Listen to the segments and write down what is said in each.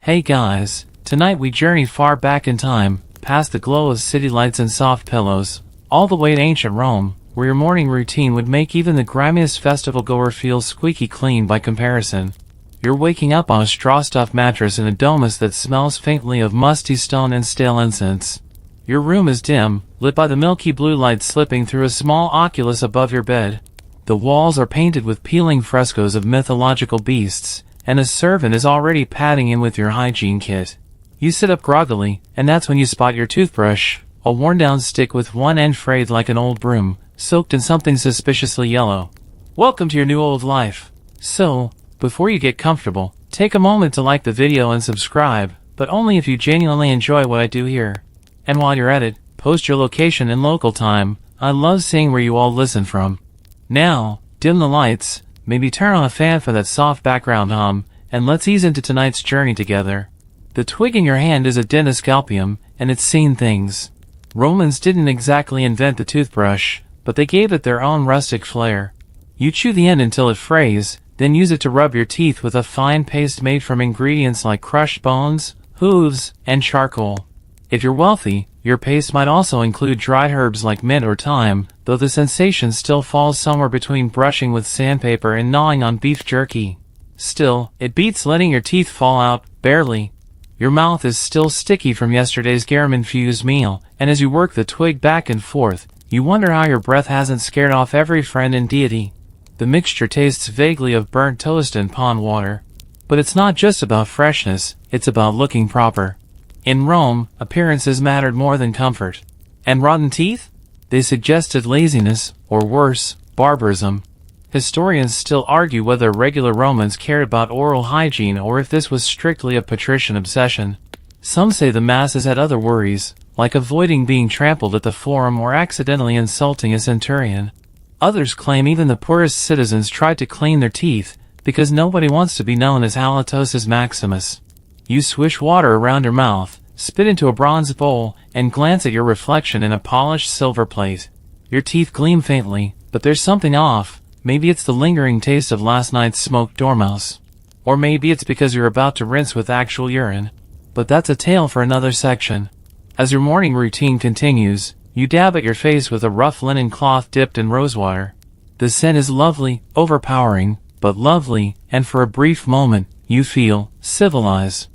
Hey guys, tonight we journey far back in time, past the glow of city lights and soft pillows, all the way to ancient Rome, where your morning routine would make even the grimiest festival-goer feel squeaky clean by comparison. You're waking up on a straw-stuffed mattress in a domus that smells faintly of musty stone and stale incense. Your room is dim, lit by the milky blue light slipping through a small oculus above your bed. The walls are painted with peeling frescoes of mythological beasts, and a servant is already padding in with your hygiene kit. You sit up groggily, and that's when you spot your toothbrush, a worn-down stick with one end frayed like an old broom, soaked in something suspiciously yellow. Welcome to your new old life. So, before you get comfortable, take a moment to like the video and subscribe, but only if you genuinely enjoy what I do here. And while you're at it, post your location and local time. I love seeing where you all listen from. Now, dim the lights, maybe turn on a fan for that soft background hum, and let's ease into tonight's journey together. The twig in your hand is a dendroscalpium, and it's seen things. Romans didn't exactly invent the toothbrush, but they gave it their own rustic flair. You chew the end until it frays, then use it to rub your teeth with a fine paste made from ingredients like crushed bones, hooves, and charcoal. If you're wealthy, your paste might also include dried herbs like mint or thyme, though the sensation still falls somewhere between brushing with sandpaper and gnawing on beef jerky. Still, it beats letting your teeth fall out, barely. Your mouth is still sticky from yesterday's garum-infused meal, and as you work the twig back and forth, you wonder how your breath hasn't scared off every friend and deity. The mixture tastes vaguely of burnt toast and pond water. But it's not just about freshness, it's about looking proper. In Rome, appearances mattered more than comfort. And rotten teeth? They suggested laziness, or worse, barbarism. Historians still argue whether regular Romans cared about oral hygiene or if this was strictly a patrician obsession. Some say the masses had other worries, like avoiding being trampled at the forum or accidentally insulting a centurion. Others claim even the poorest citizens tried to clean their teeth, because nobody wants to be known as halitosis maximus. You swish water around your mouth, spit into a bronze bowl, and glance at your reflection in a polished silver plate. Your teeth gleam faintly, but there's something off. Maybe it's the lingering taste of last night's smoked dormouse. Or maybe it's because you're about to rinse with actual urine. But that's a tale for another section. As your morning routine continues, you dab at your face with a rough linen cloth dipped in rosewater. The scent is lovely, overpowering, but lovely, and for a brief moment, you feel civilized.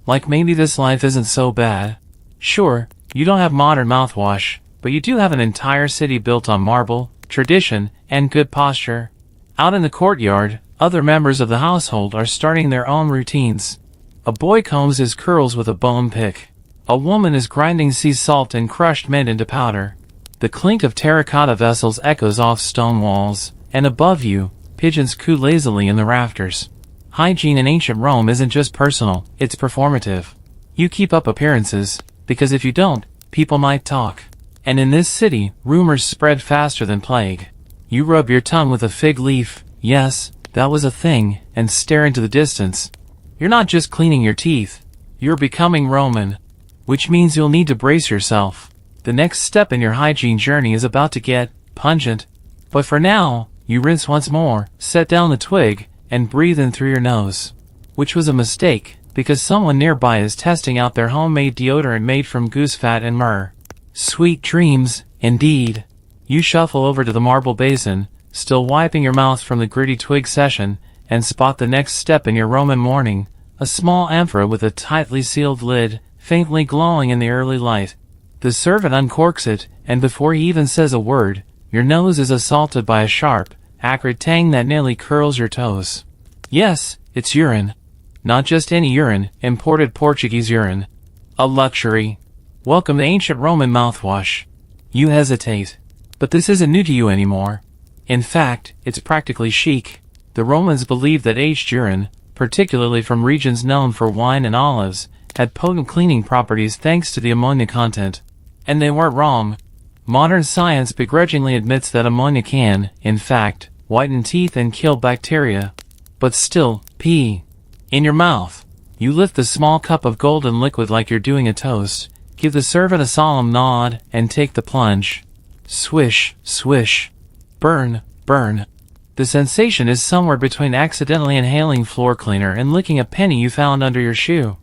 Like maybe this life isn't so bad. Sure, you don't have modern mouthwash, but you do have an entire city built on marble, tradition, and good posture. Out in the courtyard, other members of the household are starting their own routines. A boy combs his curls with a bone pick. A woman is grinding sea salt and crushed mint into powder. The clink of terracotta vessels echoes off stone walls, and above you, pigeons coo lazily in the rafters. Hygiene in ancient Rome isn't just personal, it's performative. You keep up appearances, because if you don't, people might talk. And in this city, rumors spread faster than plague. You rub your tongue with a fig leaf, yes, that was a thing, and stare into the distance. You're not just cleaning your teeth, you're becoming Roman. Which means you'll need to brace yourself. The next step in your hygiene journey is about to get pungent. But for now, you rinse once more, set down the twig, and breathe in through your nose. Which was a mistake, because someone nearby is testing out their homemade deodorant made from goose fat and myrrh. Sweet dreams, indeed. You shuffle over to the marble basin, still wiping your mouth from the gritty twig session, and spot the next step in your Roman morning, a small amphora with a tightly sealed lid, faintly glowing in the early light. The servant uncorks it, and before he even says a word, your nose is assaulted by a sharp, acrid tang that nearly curls your toes. Yes, it's urine. Not just any urine, imported Portuguese urine. A luxury. Welcome to ancient Roman mouthwash. You hesitate. But this isn't new to you anymore. In fact, it's practically chic. The Romans believed that aged urine, particularly from regions known for wine and olives, had potent cleaning properties thanks to the ammonia content. And they weren't wrong. Modern science begrudgingly admits that ammonia can, in fact, whiten teeth and kill bacteria. But still, pee. In your mouth. You lift the small cup of golden liquid like you're doing a toast, give the servant a solemn nod, and take the plunge. Swish, swish. Burn, burn. The sensation is somewhere between accidentally inhaling floor cleaner and licking a penny you found under your shoe.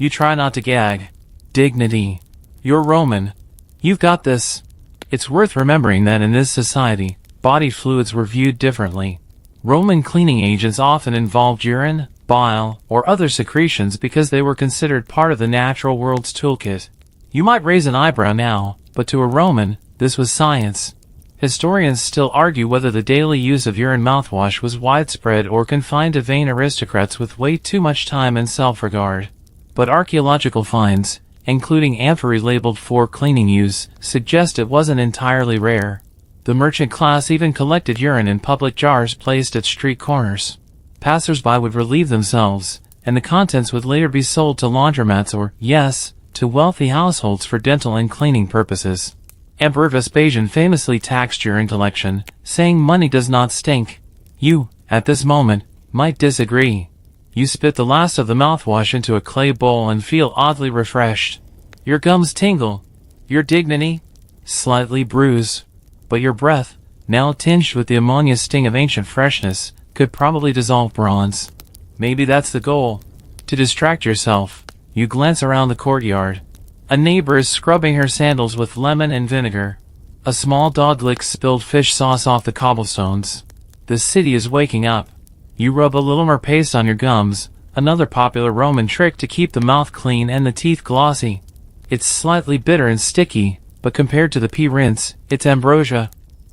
You try not to gag. Dignity. You're Roman. You've got this. It's worth remembering that in this society, body fluids were viewed differently. Roman cleaning agents often involved urine, bile, or other secretions because they were considered part of the natural world's toolkit. You might raise an eyebrow now, but to a Roman, this was science. Historians still argue whether the daily use of urine mouthwash was widespread or confined to vain aristocrats with way too much time and self-regard. But archaeological finds, including amphorae labeled for cleaning use, suggest it wasn't entirely rare. The merchant class even collected urine in public jars placed at street corners. Passers-by would relieve themselves, and the contents would later be sold to laundromats or, yes, to wealthy households for dental and cleaning purposes. Emperor Vespasian famously taxed urine collection, saying money does not stink. You, at this moment, might disagree. You spit the last of the mouthwash into a clay bowl and feel oddly refreshed. Your gums tingle. Your dignity? Slightly bruise. But your breath, now tinged with the ammonia sting of ancient freshness, could probably dissolve bronze. Maybe that's the goal. To distract yourself, you glance around the courtyard. A neighbor is scrubbing her sandals with lemon and vinegar. A small dog licks spilled fish sauce off the cobblestones. The city is waking up. You rub a little more paste on your gums, another popular Roman trick to keep the mouth clean and the teeth glossy. It's slightly bitter and sticky, but compared to the pea rinse, it's ambrosia.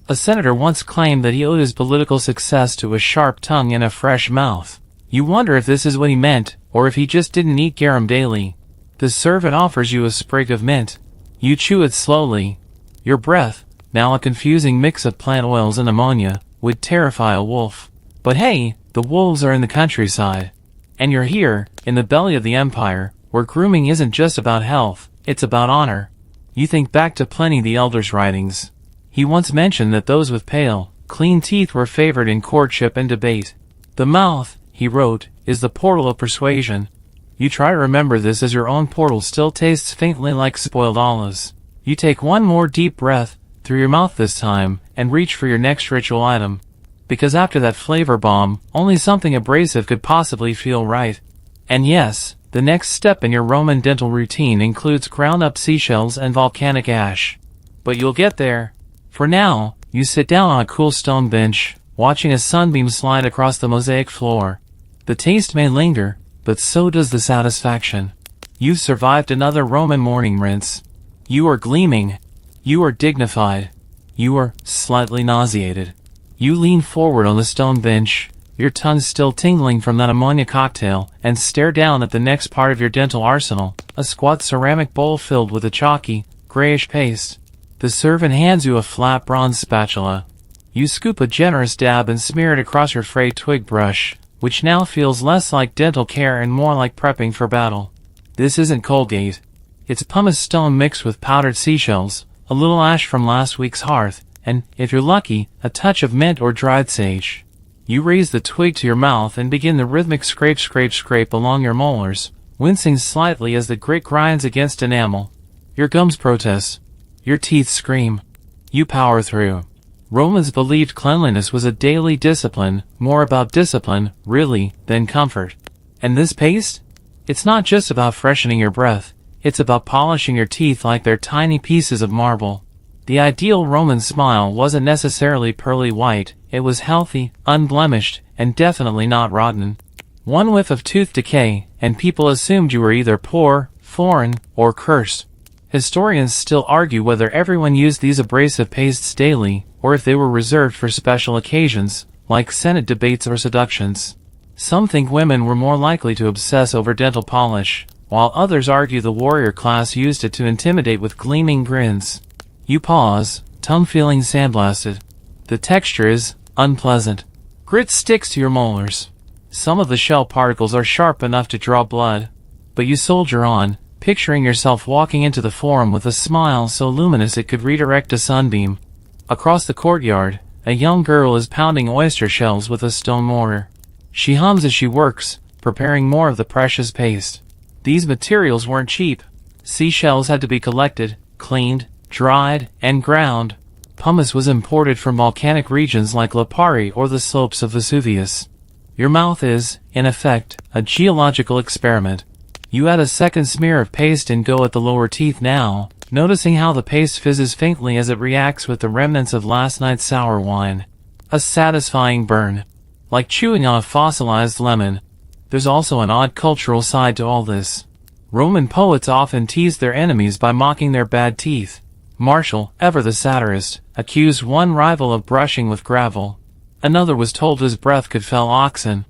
A senator once claimed that he owed his political success to a sharp tongue and a fresh mouth. You wonder if this is what he meant, or if he just didn't eat garum daily. The servant offers you a sprig of mint. You chew it slowly. Your breath, now a confusing mix of plant oils and ammonia, would terrify a wolf. But hey, the wolves are in the countryside. And you're here, in the belly of the empire, where grooming isn't just about health, it's about honor. You think back to Pliny the Elder's writings. He once mentioned that those with pale, clean teeth were favored in courtship and debate. The mouth, he wrote, is the portal of persuasion. You try to remember this as your own portal still tastes faintly like spoiled olives. You take one more deep breath, through your mouth this time, and reach for your next ritual item. Because after that flavor bomb, only something abrasive could possibly feel right. And yes, the next step in your Roman dental routine includes ground-up seashells and volcanic ash. But you'll get there. For now, you sit down on a cool stone bench, watching a sunbeam slide across the mosaic floor. The taste may linger, but so does the satisfaction. You've survived another Roman morning rinse. You are gleaming. You are dignified. You are slightly nauseated. You lean forward on the stone bench, your tongue still tingling from that ammonia cocktail, and stare down at the next part of your dental arsenal, a squat ceramic bowl filled with a chalky, grayish paste. The servant hands you a flat bronze spatula. You scoop a generous dab and smear it across your frayed twig brush, which now feels less like dental care and more like prepping for battle. This isn't Colgate. It's pumice stone mixed with powdered seashells, a little ash from last week's hearth, and, if you're lucky, a touch of mint or dried sage. You raise the twig to your mouth and begin the rhythmic scrape along your molars, wincing slightly as the grit grinds against enamel. Your gums protest. Your teeth scream. You power through. Romans believed cleanliness was a daily discipline, more about discipline, really, than comfort. And this paste? It's not just about freshening your breath, it's about polishing your teeth like they're tiny pieces of marble. The ideal Roman smile wasn't necessarily pearly white, it was healthy, unblemished, and definitely not rotten. One whiff of tooth decay, and people assumed you were either poor, foreign, or cursed. Historians still argue whether everyone used these abrasive pastes daily, or if they were reserved for special occasions, like Senate debates or seductions. Some think women were more likely to obsess over dental polish, while others argue the warrior class used it to intimidate with gleaming grins. You pause, tongue feeling sandblasted. The texture is unpleasant. Grit sticks to your molars. Some of the shell particles are sharp enough to draw blood. But you soldier on, picturing yourself walking into the forum with a smile so luminous it could redirect a sunbeam. Across the courtyard, a young girl is pounding oyster shells with a stone mortar. She hums as she works, preparing more of the precious paste. These materials weren't cheap. Seashells had to be collected, cleaned, dried, and ground. Pumice was imported from volcanic regions like Lipari or the slopes of Vesuvius. Your mouth is, in effect, a geological experiment. You add a second smear of paste and go at the lower teeth now, noticing how the paste fizzes faintly as it reacts with the remnants of last night's sour wine. A satisfying burn. Like chewing on a fossilized lemon. There's also an odd cultural side to all this. Roman poets often teased their enemies by mocking their bad teeth. Martial, ever the satirist, accused one rival of brushing with gravel. Another was told his breath could fell oxen.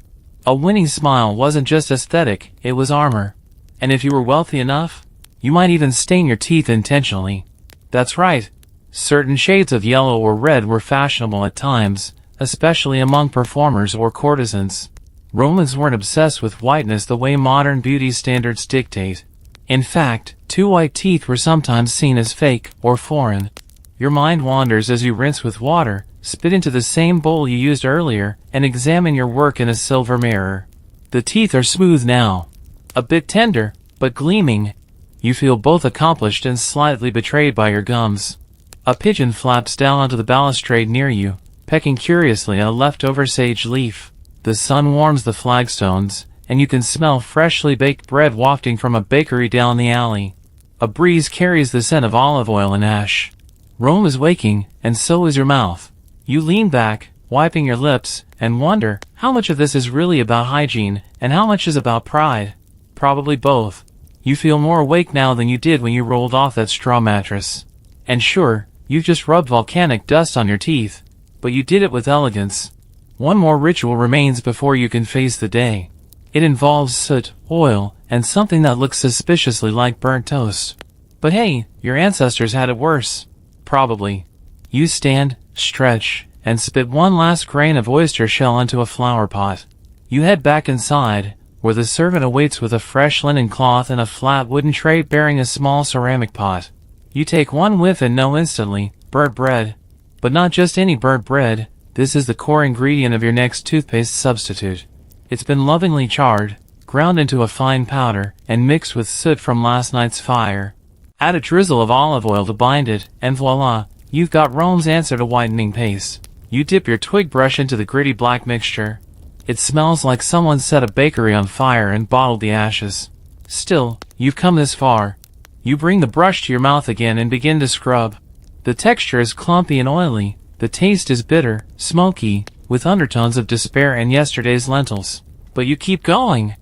A winning smile wasn't just aesthetic, it was armor. And if you were wealthy enough, you might even stain your teeth intentionally. That's right. Certain shades of yellow or red were fashionable at times, especially among performers or courtesans. Romans weren't obsessed with whiteness the way modern beauty standards dictate. In fact, 2 white teeth were sometimes seen as fake or foreign. Your mind wanders as you rinse with water, spit into the same bowl you used earlier, and examine your work in a silver mirror. The teeth are smooth now. A bit tender, but gleaming. You feel both accomplished and slightly betrayed by your gums. A pigeon flaps down onto the balustrade near you, pecking curiously at a leftover sage leaf. The sun warms the flagstones, and you can smell freshly baked bread wafting from a bakery down the alley. A breeze carries the scent of olive oil and ash. Rome is waking, and so is your mouth. You lean back, wiping your lips, and wonder how much of this is really about hygiene, and how much is about pride. Probably both. You feel more awake now than you did when you rolled off that straw mattress. And sure, you've just rubbed volcanic dust on your teeth. But you did it with elegance. One more ritual remains before you can face the day. It involves soot, oil, and something that looks suspiciously like burnt toast. But hey, your ancestors had it worse. Probably. You stand, stretch, and spit one last grain of oyster shell into a flower pot. You head back inside, where the servant awaits with a fresh linen cloth and a flat wooden tray bearing a small ceramic pot. You take one whiff and know instantly, burnt bread. But not just any burnt bread, this is the core ingredient of your next toothpaste substitute. It's been lovingly charred, ground into a fine powder, and mixed with soot from last night's fire. Add a drizzle of olive oil to bind it, and voila, you've got Rome's answer to whitening paste. You dip your twig brush into the gritty black mixture. It smells like someone set a bakery on fire and bottled the ashes. Still, you've come this far. You bring the brush to your mouth again and begin to scrub. The texture is clumpy and oily. The taste is bitter, smoky, with undertones of despair and yesterday's lentils. But you keep going.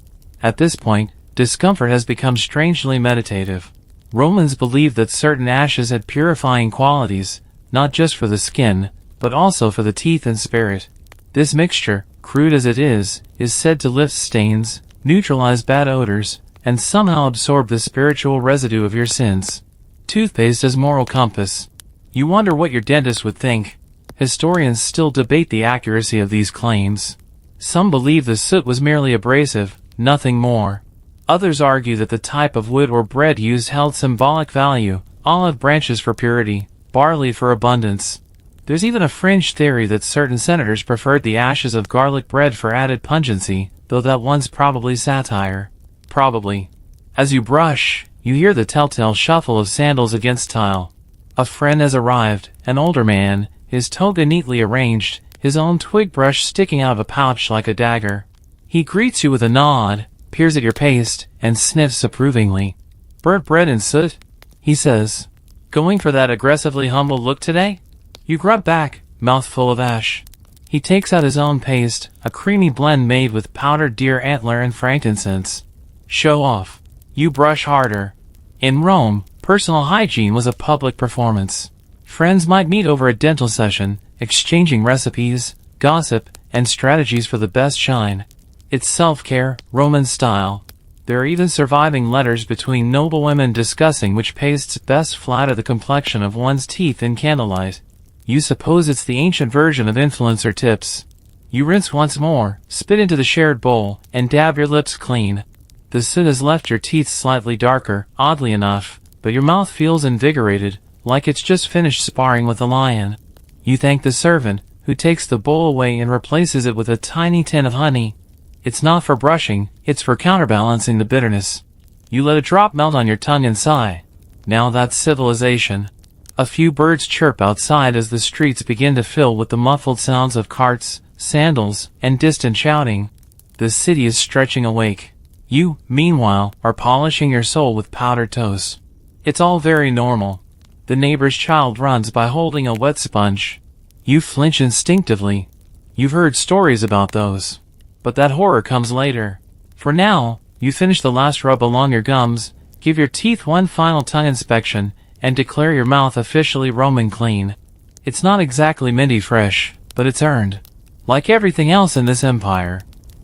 At this point, discomfort has become strangely meditative. Romans believed that certain ashes had purifying qualities, not just for the skin, but also for the teeth and spirit. This mixture, crude as it is said to lift stains, neutralize bad odors, and somehow absorb the spiritual residue of your sins. Toothpaste as moral compass. You wonder what your dentist would think. Historians still debate the accuracy of these claims. Some believe the soot was merely abrasive, nothing more. Others argue that the type of wood or bread used held symbolic value, olive branches for purity, barley for abundance. There's even a fringe theory that certain senators preferred the ashes of garlic bread for added pungency, though that one's probably satire. Probably. As you brush, you hear the telltale shuffle of sandals against tile. A friend has arrived, an older man, his toga neatly arranged, his own twig brush sticking out of a pouch like a dagger. He greets you with a nod, peers at your paste, and sniffs approvingly. "Burnt bread and soot?" he says. "Going for that aggressively humble look today?" You grub back, mouth full of ash. He takes out his own paste, a creamy blend made with powdered deer antler and frankincense. Show off. You brush harder. In Rome, personal hygiene was a public performance. Friends might meet over a dental session, exchanging recipes, gossip, and strategies for the best shine. It's self-care, Roman style. There are even surviving letters between noblewomen discussing which pastes best flatter the complexion of one's teeth in candlelight. You suppose it's the ancient version of influencer tips. You rinse once more, spit into the shared bowl, and dab your lips clean. The soot has left your teeth slightly darker, oddly enough, but your mouth feels invigorated, like it's just finished sparring with a lion. You thank the servant, who takes the bowl away and replaces it with a tiny tin of honey. It's not for brushing, it's for counterbalancing the bitterness. You let a drop melt on your tongue and sigh. Now that's civilization. A few birds chirp outside as the streets begin to fill with the muffled sounds of carts, sandals, and distant shouting. The city is stretching awake. You, meanwhile, are polishing your soul with powdered toast. It's all very normal. The neighbor's child runs by holding a wet sponge. You flinch instinctively. You've heard stories about those. But that horror comes later. For now, you finish the last rub along your gums, give your teeth one final tongue inspection, and declare your mouth officially Roman clean. It's not exactly minty fresh, but it's earned. Like everything else in this empire,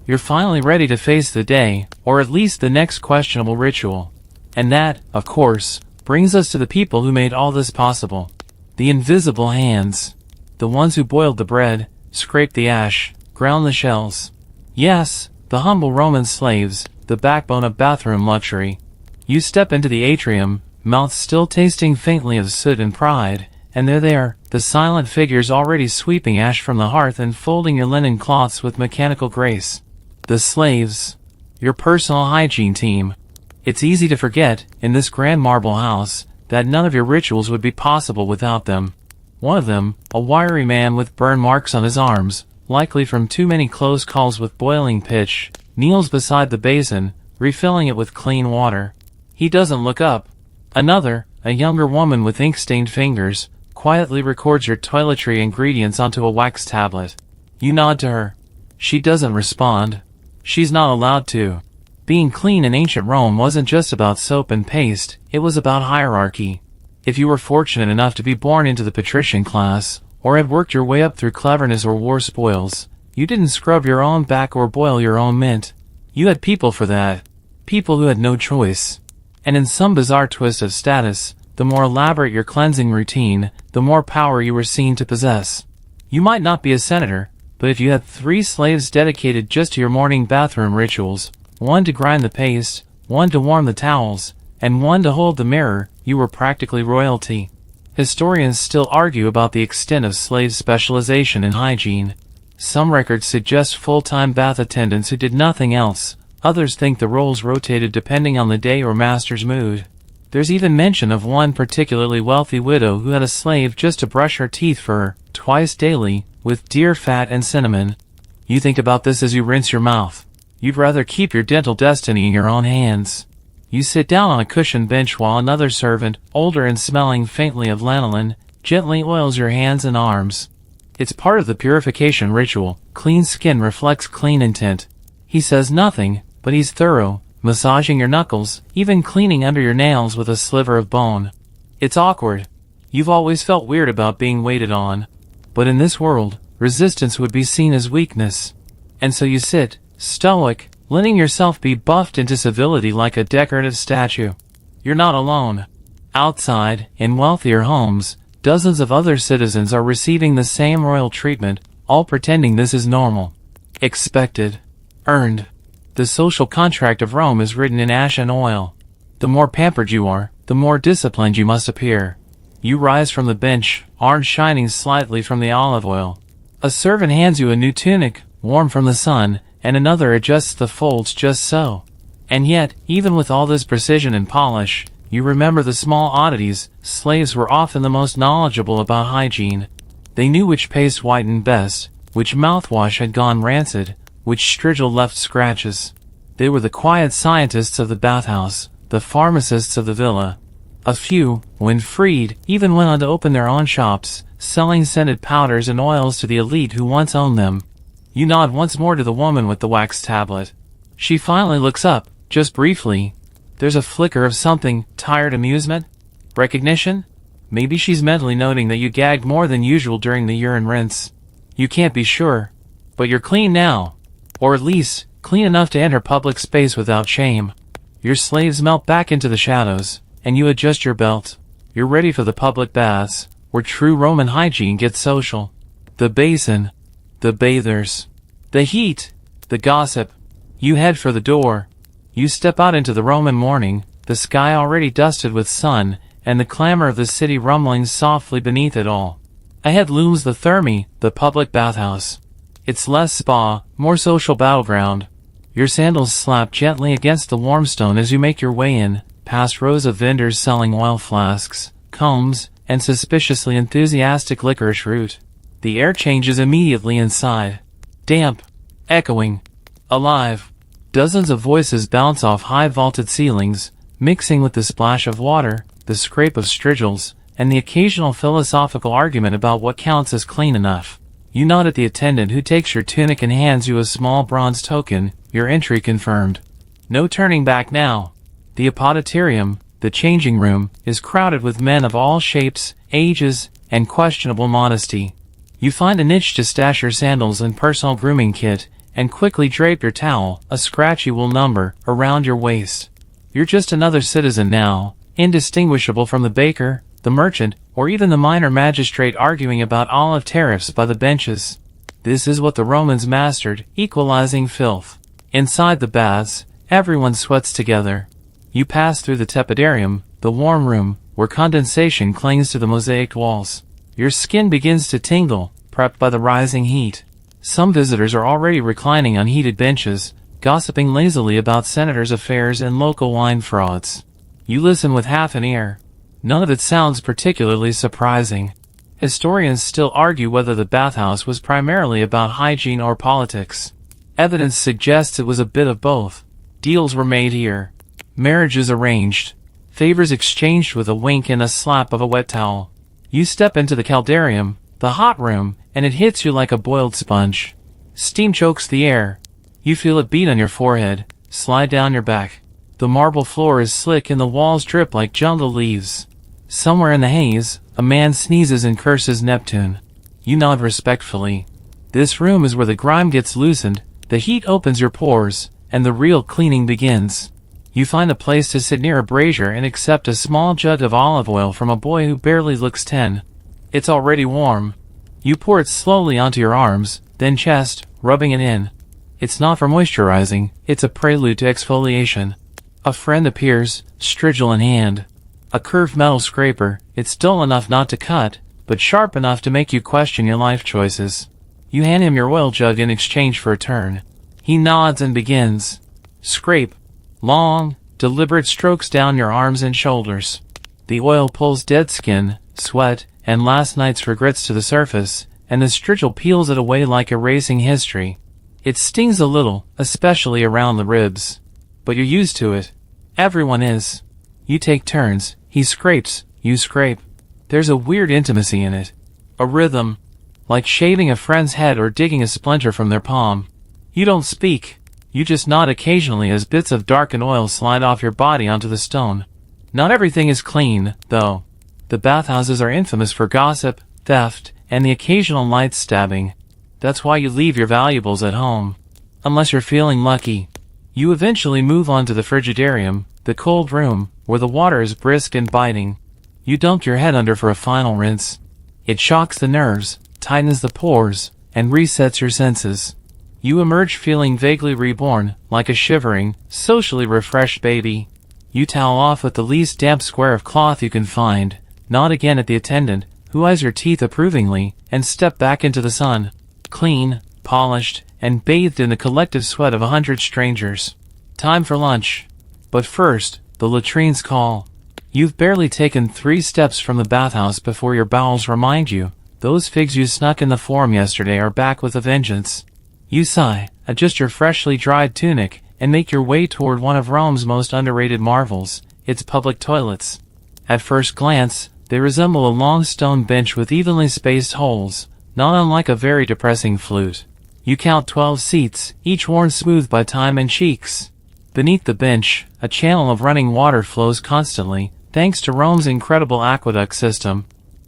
you're finally ready to face the day, or at least the next questionable ritual. And that, of course, brings us to the people who made all this possible. The invisible hands. The ones who boiled the bread, scraped the ash, ground the shells. Yes, the humble Roman slaves, the backbone of bathroom luxury. You step into the atrium, mouth still tasting faintly of soot and pride, and there they are, the silent figures already sweeping ash from the hearth and folding your linen cloths with mechanical grace. The slaves. Your personal hygiene team. It's easy to forget, in this grand marble house, that none of your rituals would be possible without them. One of them, a wiry man with burn marks on his arms, likely from too many close calls with boiling pitch, kneels beside the basin, refilling it with clean water. He doesn't look up. Another, a younger woman with ink-stained fingers, quietly records your toiletry ingredients onto a wax tablet. You nod to her. She doesn't respond. She's not allowed to. Being clean in ancient Rome wasn't just about soap and paste, it was about hierarchy. If you were fortunate enough to be born into the patrician class, or had worked your way up through cleverness or war spoils, you didn't scrub your own back or boil your own mint. You had people for that. People who had no choice. And in some bizarre twist of status, the more elaborate your cleansing routine, the more power you were seen to possess. You might not be a senator, but if you had 3 slaves dedicated just to your morning bathroom rituals, one to grind the paste, one to warm the towels, and one to hold the mirror, you were practically royalty. Historians still argue about the extent of slaves' specialization in hygiene. Some records suggest full-time bath attendants who did nothing else. Others think the roles rotated depending on the day or master's mood. There's even mention of one particularly wealthy widow who had a slave just to brush her teeth for her, twice daily, with deer fat and cinnamon. You think about this as you rinse your mouth. You'd rather keep your dental destiny in your own hands. You sit down on a cushioned bench while another servant, older and smelling faintly of lanolin, gently oils your hands and arms. It's part of the purification ritual. Clean skin reflects clean intent. He says nothing, but he's thorough, massaging your knuckles, even cleaning under your nails with a sliver of bone. It's awkward. You've always felt weird about being waited on. But in this world, resistance would be seen as weakness. And so you sit, stoic, letting yourself be buffed into civility like a decorative statue. You're not alone. Outside, in wealthier homes, dozens of other citizens are receiving the same royal treatment, all pretending this is normal. Expected. Earned. The social contract of Rome is written in ash and oil. The more pampered you are, the more disciplined you must appear. You rise from the bench, arms shining slightly from the olive oil. A servant hands you a new tunic, warm from the sun, and another adjusts the folds just so. And yet, even with all this precision and polish, you remember the small oddities. Slaves were often the most knowledgeable about hygiene. They knew which paste whitened best, which mouthwash had gone rancid, which strigil left scratches. They were the quiet scientists of the bathhouse, the pharmacists of the villa. A few, when freed, even went on to open their own shops, selling scented powders and oils to the elite who once owned them. You nod once more to the woman with the wax tablet. She finally looks up, just briefly. There's a flicker of something, tired amusement? Recognition? Maybe she's mentally noting that you gagged more than usual during the urine rinse. You can't be sure. But you're clean now. Or at least, clean enough to enter public space without shame. Your slaves melt back into the shadows, and you adjust your belt. You're ready for the public baths, where true Roman hygiene gets social. The basin. The bathers. The heat. The gossip. You head for the door. You step out into the Roman morning, the sky already dusted with sun, and the clamor of the city rumbling softly beneath it all. Ahead looms the thermae, the public bathhouse. It's less spa, more social battleground. Your sandals slap gently against the warm stone as you make your way in, past rows of vendors selling oil flasks, combs, and suspiciously enthusiastic licorice root. The air changes immediately inside. Damp. Echoing. Alive. Dozens of voices bounce off high vaulted ceilings, mixing with the splash of water, the scrape of strigils, and the occasional philosophical argument about what counts as clean enough. You nod at the attendant who takes your tunic and hands you a small bronze token, your entry confirmed. No turning back now. The apoditorium, the changing room, is crowded with men of all shapes, ages, and questionable modesty. You find a niche to stash your sandals and personal grooming kit, and quickly drape your towel, a scratchy wool number, around your waist. You're just another citizen now, indistinguishable from the baker, the merchant, or even the minor magistrate arguing about olive tariffs by the benches. This is what the Romans mastered, equalizing filth. Inside the baths, everyone sweats together. You pass through the tepidarium, the warm room, where condensation clings to the mosaic walls. Your skin begins to tingle, prepped by the rising heat. Some visitors are already reclining on heated benches, gossiping lazily about senators' affairs and local wine frauds. You listen with half an ear. None of it sounds particularly surprising. Historians still argue whether the bathhouse was primarily about hygiene or politics. Evidence suggests it was a bit of both. Deals were made here. Marriages arranged. Favors exchanged with a wink and a slap of a wet towel. You step into the caldarium, the hot room, and it hits you like a boiled sponge. Steam chokes the air. You feel it beat on your forehead, slide down your back. The marble floor is slick and the walls drip like jungle leaves. Somewhere in the haze, a man sneezes and curses Neptune. You nod respectfully. This room is where the grime gets loosened, the heat opens your pores, and the real cleaning begins. You find a place to sit near a brazier and accept a small jug of olive oil from a boy who barely looks 10. It's already warm. You pour it slowly onto your arms, then chest, rubbing it in. It's not for moisturizing, it's a prelude to exfoliation. A friend appears, strigil in hand. A curved metal scraper, it's dull enough not to cut, but sharp enough to make you question your life choices. You hand him your oil jug in exchange for a turn. He nods and begins. Scrape. Long, deliberate strokes down your arms and shoulders. The oil pulls dead skin, sweat, and last night's regrets to the surface, and the strigil peels it away like erasing history. It stings a little, especially around the ribs. But you're used to it. Everyone is. You take turns. He scrapes, you scrape. There's a weird intimacy in it. A rhythm. Like shaving a friend's head or digging a splinter from their palm. You don't speak. You just nod occasionally as bits of darkened oil slide off your body onto the stone. Not everything is clean, though. The bathhouses are infamous for gossip, theft, and the occasional light stabbing. That's why you leave your valuables at home. Unless you're feeling lucky. You eventually move on to the frigidarium, the cold room, where the water is brisk and biting. You dunk your head under for a final rinse. It shocks the nerves, tightens the pores, and resets your senses. You emerge feeling vaguely reborn, like a shivering, socially refreshed baby. You towel off with the least damp square of cloth you can find, nod again at the attendant, who eyes your teeth approvingly, and step back into the sun, clean, polished, and bathed in the collective sweat of 100 strangers. Time for lunch. But first, the latrines call. You've barely taken 3 steps from the bathhouse before your bowels remind you, those figs you snuck in the forum yesterday are back with a vengeance. You sigh, adjust your freshly dried tunic, and make your way toward one of Rome's most underrated marvels, its public toilets. At first glance, they resemble a long stone bench with evenly spaced holes, not unlike a very depressing flute. You count 12 seats, each worn smooth by time and cheeks. Beneath the bench, a channel of running water flows constantly, thanks to Rome's incredible aqueduct system.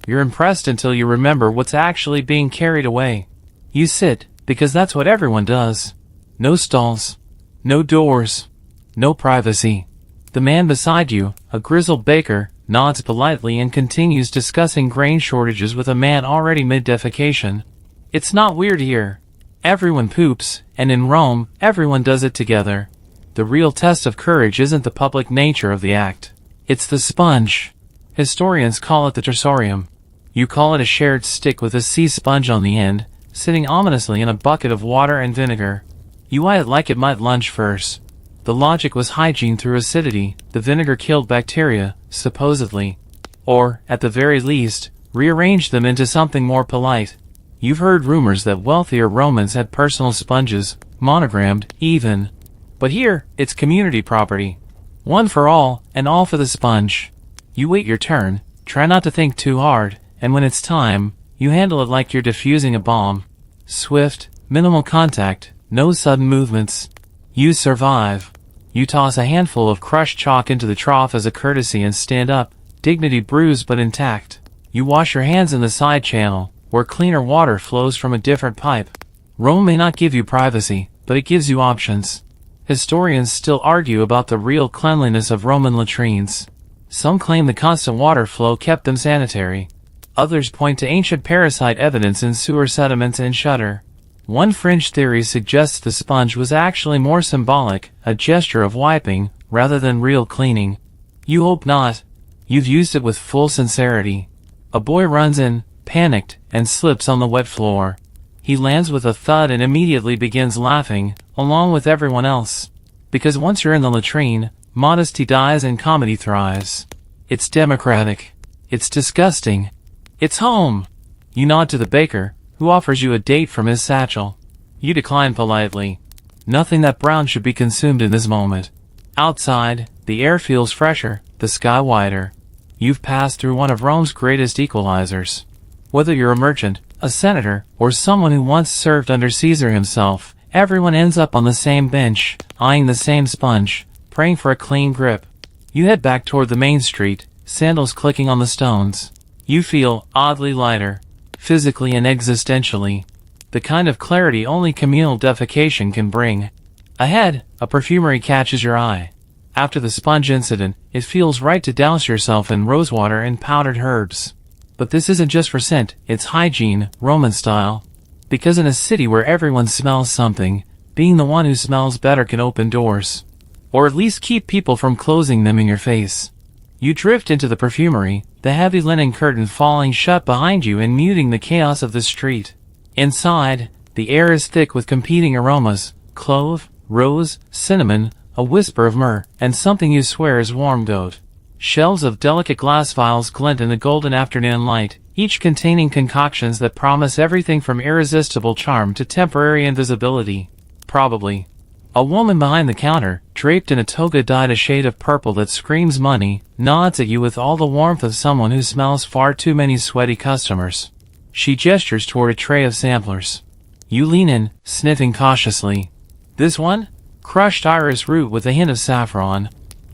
You're impressed until you remember what's actually being carried away. You sit, because that's what everyone does. No stalls. No doors. No privacy. The man beside you, a grizzled baker, nods politely and continues discussing grain shortages with a man already mid-defecation. It's not weird here. Everyone poops, and in Rome, everyone does it together. The real test of courage isn't the public nature of the act. It's the sponge. Historians call it the tersorium. You call it a shared stick with a sea sponge on the end, sitting ominously in a bucket of water and vinegar. You eye it like it might lunge first. The logic was hygiene through acidity. The vinegar killed bacteria, supposedly. Or, at the very least, rearranged them into something more polite. You've heard rumors that wealthier Romans had personal sponges, monogrammed, even. But here, it's community property. One for all, and all for the sponge. You wait your turn, try not to think too hard, and when it's time, you handle it like you're defusing a bomb. Swift, minimal contact, no sudden movements. You survive. You toss a handful of crushed chalk into the trough as a courtesy and stand up, dignity bruised but intact. You wash your hands in the side channel, where cleaner water flows from a different pipe. Rome may not give you privacy, but it gives you options. Historians still argue about the real cleanliness of Roman latrines. Some claim the constant water flow kept them sanitary. Others point to ancient parasite evidence in sewer sediments and shudder. One fringe theory suggests the sponge was actually more symbolic, a gesture of wiping, rather than real cleaning. You hope not. You've used it with full sincerity. A boy runs in, panicked, and slips on the wet floor. He lands with a thud and immediately begins laughing, along with everyone else. Because once you're in the latrine, modesty dies and comedy thrives. It's democratic. It's disgusting. It's home. You nod to the baker, who offers you a date from his satchel. You decline politely. Nothing that brown should be consumed in this moment. Outside, the air feels fresher, the sky wider. You've passed through one of Rome's greatest equalizers. Whether you're a merchant, a senator, or someone who once served under Caesar himself, everyone ends up on the same bench, eyeing the same sponge, praying for a clean grip. You head back toward the main street, sandals clicking on the stones. You feel oddly lighter, physically and existentially. The kind of clarity only communal defecation can bring. Ahead, a perfumery catches your eye. After the sponge incident, it feels right to douse yourself in rosewater and powdered herbs. But this isn't just for scent, it's hygiene, Roman style. Because in a city where everyone smells something, being the one who smells better can open doors. Or at least keep people from closing them in your face. You drift into the perfumery, the heavy linen curtain falling shut behind you and muting the chaos of the street. Inside, the air is thick with competing aromas, clove, rose, cinnamon, a whisper of myrrh, and something you swear is warm goat. Shelves of delicate glass vials glint in the golden afternoon light, each containing concoctions that promise everything from irresistible charm to temporary invisibility. Probably. A woman behind the counter, draped in a toga dyed a shade of purple that screams money, nods at you with all the warmth of someone who smells far too many sweaty customers. She gestures toward a tray of samplers. You lean in, sniffing cautiously. This one? Crushed iris root with a hint of saffron.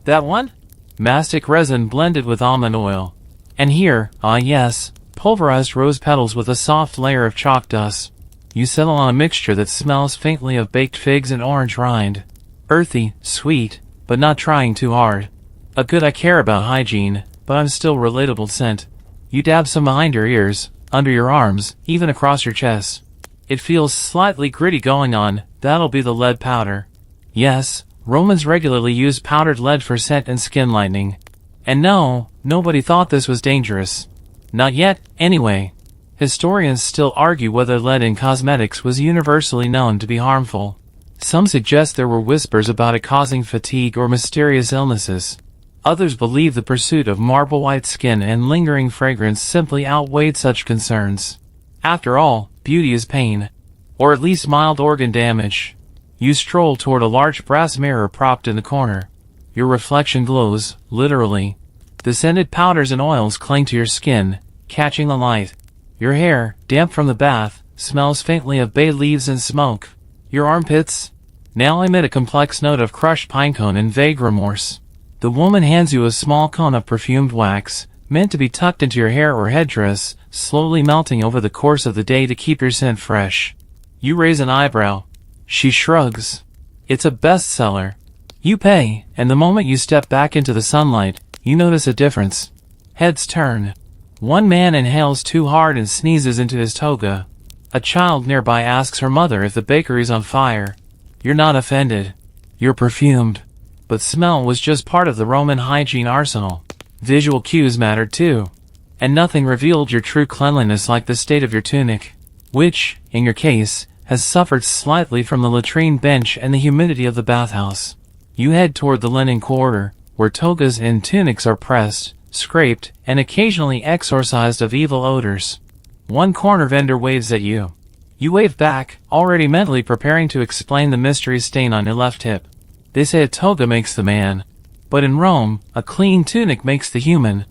That one? Mastic resin blended with almond oil. And here, ah yes, pulverized rose petals with a soft layer of chalk dust. You settle on a mixture that smells faintly of baked figs and orange rind. Earthy, sweet, but not trying too hard. A good I care about hygiene, but I'm still relatable scent. You dab some behind your ears, under your arms, even across your chest. It feels slightly gritty going on, that'll be the lead powder. Yes, Romans regularly used powdered lead for scent and skin lightening. And no, nobody thought this was dangerous. Not yet, anyway. Historians still argue whether lead in cosmetics was universally known to be harmful. Some suggest there were whispers about it causing fatigue or mysterious illnesses. Others believe the pursuit of marble-white skin and lingering fragrance simply outweighed such concerns. After all, beauty is pain. Or at least mild organ damage. You stroll toward a large brass mirror propped in the corner. Your reflection glows, literally. The scented powders and oils cling to your skin, catching the light. Your hair, damp from the bath, smells faintly of bay leaves and smoke. Your armpits now emit a complex note of crushed pinecone and vague remorse. The woman hands you a small cone of perfumed wax, meant to be tucked into your hair or headdress, slowly melting over the course of the day to keep your scent fresh. You raise an eyebrow. She shrugs. It's a bestseller. You pay, and the moment you step back into the sunlight, you notice a difference. Heads turn. One man inhales too hard and sneezes into his toga. A child nearby asks her mother if the bakery's on fire. You're not offended. You're perfumed. But smell was just part of the Roman hygiene arsenal. Visual cues mattered too. And nothing revealed your true cleanliness like the state of your tunic, which, in your case, has suffered slightly from the latrine bench and the humidity of the bathhouse. You head toward the linen quarter, where togas and tunics are pressed, scraped, and occasionally exorcised of evil odors. One corner vendor waves at you. You wave back, already mentally preparing to explain the mystery stain on your left hip. They say a toga makes the man. But in Rome, a clean tunic makes the human.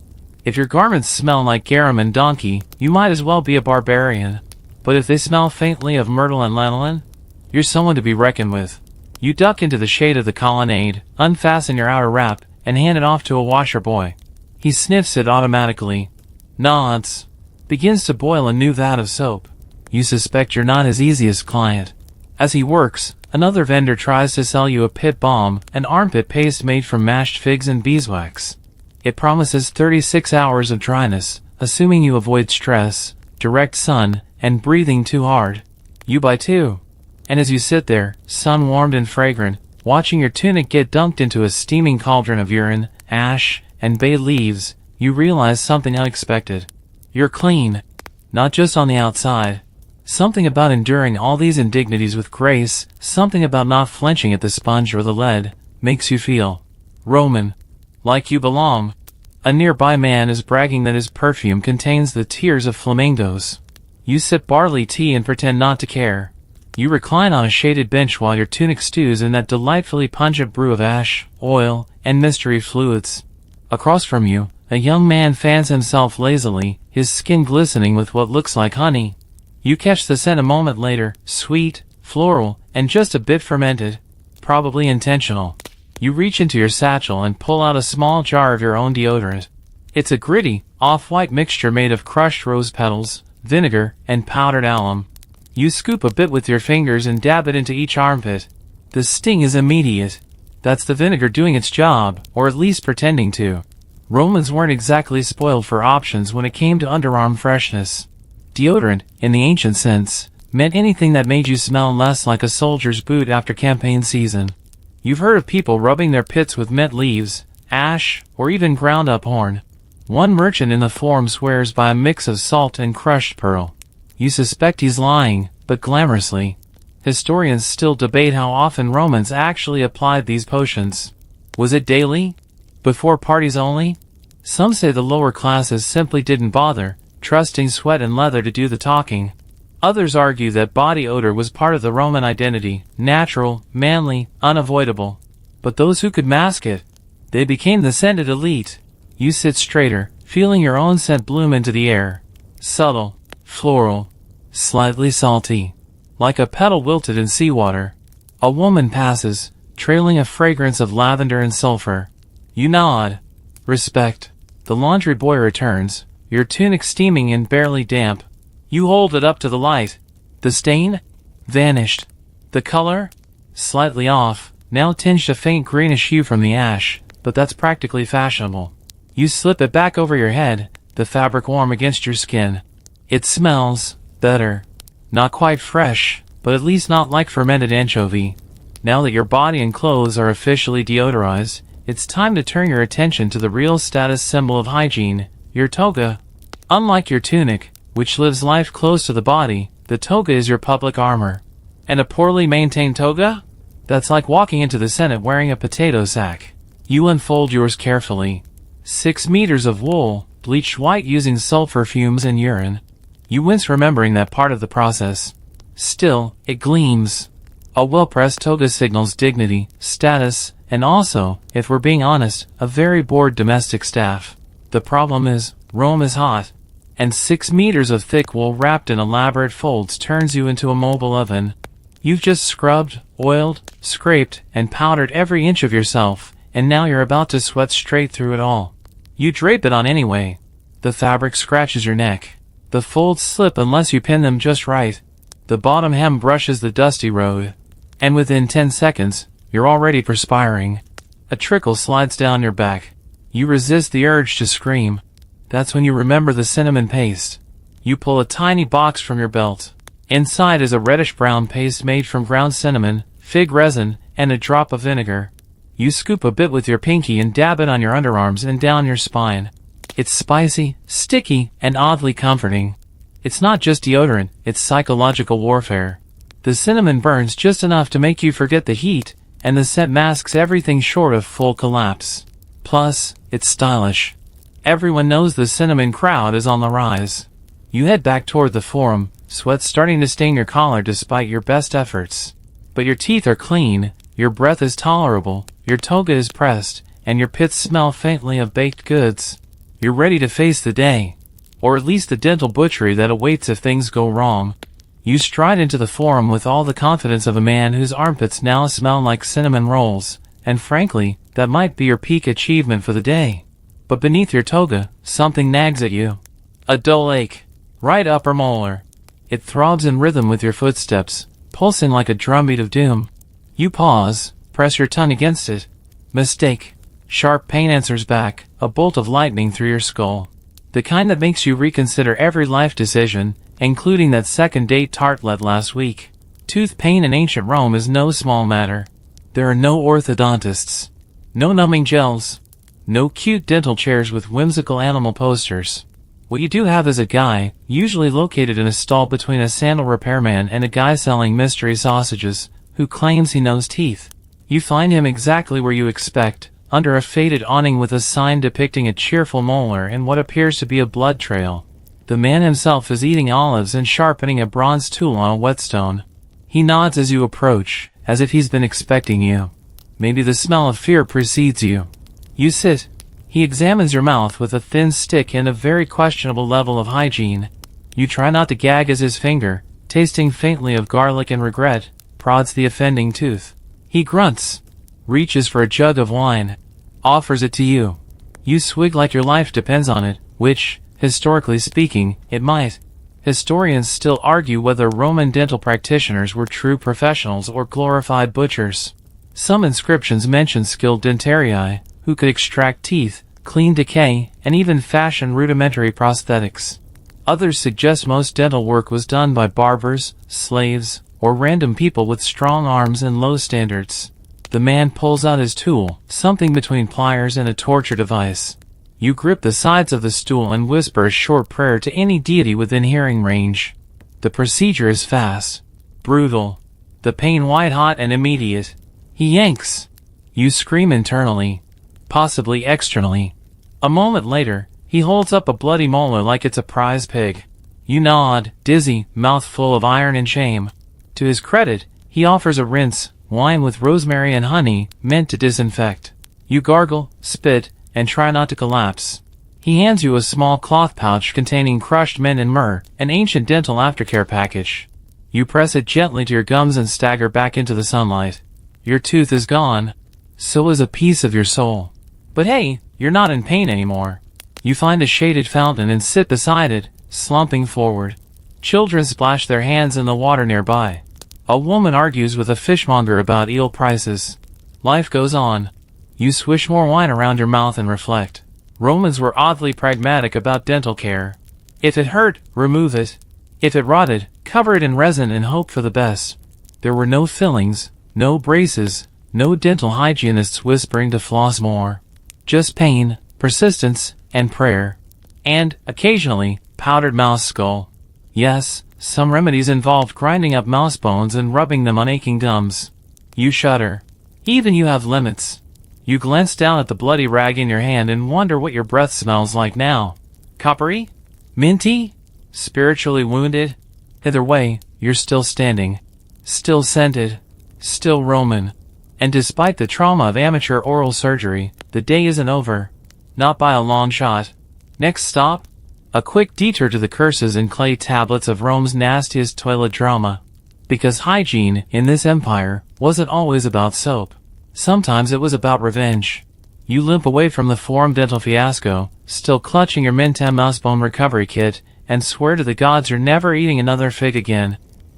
If your garments smell like garum and donkey, you might as well be a barbarian. But if they smell faintly of myrtle and lanolin, you're someone to be reckoned with. You duck into the shade of the colonnade, unfasten your outer wrap, and hand it off to a washer boy. He sniffs it automatically, nods, begins to boil a new vat of soap. You suspect you're not his easiest client. As he works, another vendor tries to sell you a pit balm, an armpit paste made from mashed figs and beeswax. It promises 36 hours of dryness, assuming you avoid stress, direct sun, and breathing too hard. You buy two. And as you sit there, sun-warmed and fragrant, watching your tunic get dunked into a steaming cauldron of urine, ash, and bay leaves, you realize something unexpected. You're clean. Not just on the outside. Something about enduring all these indignities with grace, something about not flinching at the sponge or the lead, makes you feel Roman. Like you belong. A nearby man is bragging that his perfume contains the tears of flamingos. You sip barley tea and pretend not to care. You recline on a shaded bench while your tunic stews in that delightfully pungent brew of ash, oil, and mystery fluids. Across from you, a young man fans himself lazily, his skin glistening with what looks like honey. You catch the scent a moment later, sweet, floral, and just a bit fermented. Probably intentional. You reach into your satchel and pull out a small jar of your own deodorant. It's a gritty, off-white mixture made of crushed rose petals, vinegar, and powdered alum. You scoop a bit with your fingers and dab it into each armpit. The sting is immediate. That's the vinegar doing its job, or at least pretending to. Romans weren't exactly spoiled for options when it came to underarm freshness. Deodorant, in the ancient sense, meant anything that made you smell less like a soldier's boot after campaign season. You've heard of people rubbing their pits with mint leaves, ash, or even ground-up horn. One merchant in the forum swears by a mix of salt and crushed pearl. You suspect he's lying, but glamorously. Historians still debate how often Romans actually applied these potions. Was it daily? Before parties only? Some say the lower classes simply didn't bother, trusting sweat and leather to do the talking. Others argue that body odor was part of the Roman identity, natural, manly, unavoidable. But those who could mask it, they became the scented elite. You sit straighter, feeling your own scent bloom into the air. Subtle, floral, slightly salty. Like a petal wilted in seawater. A woman passes, trailing a fragrance of lavender and sulfur. You nod. Respect. The laundry boy returns, your tunic steaming and barely damp. You hold it up to the light. The stain? Vanished. The color? Slightly off, now tinged a faint greenish hue from the ash, but that's practically fashionable. You slip it back over your head, the fabric warm against your skin. It smells better. Not quite fresh, but at least not like fermented anchovy. Now that your body and clothes are officially deodorized, it's time to turn your attention to the real status symbol of hygiene, your toga. Unlike your tunic, which lives life close to the body, the toga is your public armor. And a poorly maintained toga? That's like walking into the Senate wearing a potato sack. You unfold yours carefully. 6 meters of wool, bleached white using sulfur fumes and urine. You wince remembering that part of the process. Still, it gleams. A well-pressed toga signals dignity, status, and also, if we're being honest, a very bored domestic staff. The problem is, Rome is hot. And 6 meters of thick wool wrapped in elaborate folds turns you into a mobile oven. You've just scrubbed, oiled, scraped, and powdered every inch of yourself, and now you're about to sweat straight through it all. You drape it on anyway. The fabric scratches your neck. The folds slip unless you pin them just right. The bottom hem brushes the dusty road. And within 10 seconds, you're already perspiring. A trickle slides down your back. You resist the urge to scream. That's when you remember the cinnamon paste. You pull a tiny box from your belt. Inside is a reddish-brown paste made from ground cinnamon, fig resin, and a drop of vinegar. You scoop a bit with your pinky and dab it on your underarms and down your spine. It's spicy, sticky, and oddly comforting. It's not just deodorant, it's psychological warfare. The cinnamon burns just enough to make you forget the heat, and the scent masks everything short of full collapse. Plus, it's stylish. Everyone knows the cinnamon crowd is on the rise. You head back toward the forum, sweat starting to stain your collar despite your best efforts. But your teeth are clean, Your breath is tolerable, your toga is pressed, and your pits smell faintly of baked goods. You're ready to face the day. Or at least the dental butchery that awaits if things go wrong. You stride into the forum with all the confidence of a man whose armpits now smell like cinnamon rolls, and frankly, that might be your peak achievement for the day. But beneath your toga, something nags at you. A dull ache. Right upper molar. It throbs in rhythm with your footsteps, pulsing like a drumbeat of doom. You pause, press your tongue against it. Mistake. Sharp pain answers back, a bolt of lightning through your skull. The kind that makes you reconsider every life decision, including that second date tartlet last week. Tooth pain in ancient Rome is no small matter. There are no orthodontists. No numbing gels. No cute dental chairs with whimsical animal posters. What you do have is a guy, usually located in a stall between a sandal repairman and a guy selling mystery sausages, who claims he knows teeth. You find him exactly where you expect, under a faded awning with a sign depicting a cheerful molar and what appears to be a blood trail. The man himself is eating olives and sharpening a bronze tool on a whetstone. He nods as you approach, as if he's been expecting you. Maybe the smell of fear precedes you. You sit. He examines your mouth with a thin stick and a very questionable level of hygiene. You try not to gag as his finger, tasting faintly of garlic and regret, prods the offending tooth. He grunts, reaches for a jug of wine, offers it to you. You swig like your life depends on it, which, historically speaking, it might. Historians still argue whether Roman dental practitioners were true professionals or glorified butchers. Some inscriptions mention skilled dentarii, who could extract teeth, clean decay, and even fashion rudimentary prosthetics. Others suggest most dental work was done by barbers, slaves, or random people with strong arms and low standards. The man pulls out his tool, something between pliers and a torture device. You grip the sides of the stool and whisper a short prayer to any deity within hearing range. The procedure is fast, brutal, the pain white-hot and immediate. He yanks. You scream internally, possibly externally. A moment later, he holds up a bloody molar like it's a prize pig. You nod, dizzy, mouth full of iron and shame. To his credit, he offers a rinse, wine with rosemary and honey, meant to disinfect. You gargle, spit, and try not to collapse. He hands you a small cloth pouch containing crushed mint and myrrh, an ancient dental aftercare package. You press it gently to your gums and stagger back into the sunlight. Your tooth is gone. So is a piece of your soul. But hey, you're not in pain anymore. You find a shaded fountain and sit beside it, slumping forward. Children splash their hands in the water nearby. A woman argues with a fishmonger about eel prices. Life goes on. You swish more wine around your mouth and reflect. Romans were oddly pragmatic about dental care. If it hurt, remove it. If it rotted, cover it in resin and hope for the best. There were no fillings, no braces, no dental hygienists whispering to floss more. Just pain, persistence, and prayer. And, occasionally, powdered mouse skull. Yes, some remedies involved grinding up mouse bones and rubbing them on aching gums. You shudder. Even you have limits. You glance down at the bloody rag in your hand and wonder what your breath smells like now. Coppery? Minty? Spiritually wounded? Either way, you're still standing. Still scented. Still Roman. And despite the trauma of amateur oral surgery, the day isn't over. Not by a long shot. Next stop? A quick detour to the curses and clay tablets of Rome's nastiest toilet drama. Because hygiene, in this empire, wasn't always about soap. Sometimes it was about revenge. You limp away from the Forum Dental fiasco, still clutching your Mentem mousebone recovery kit, and swear to the gods you're never eating another fig again.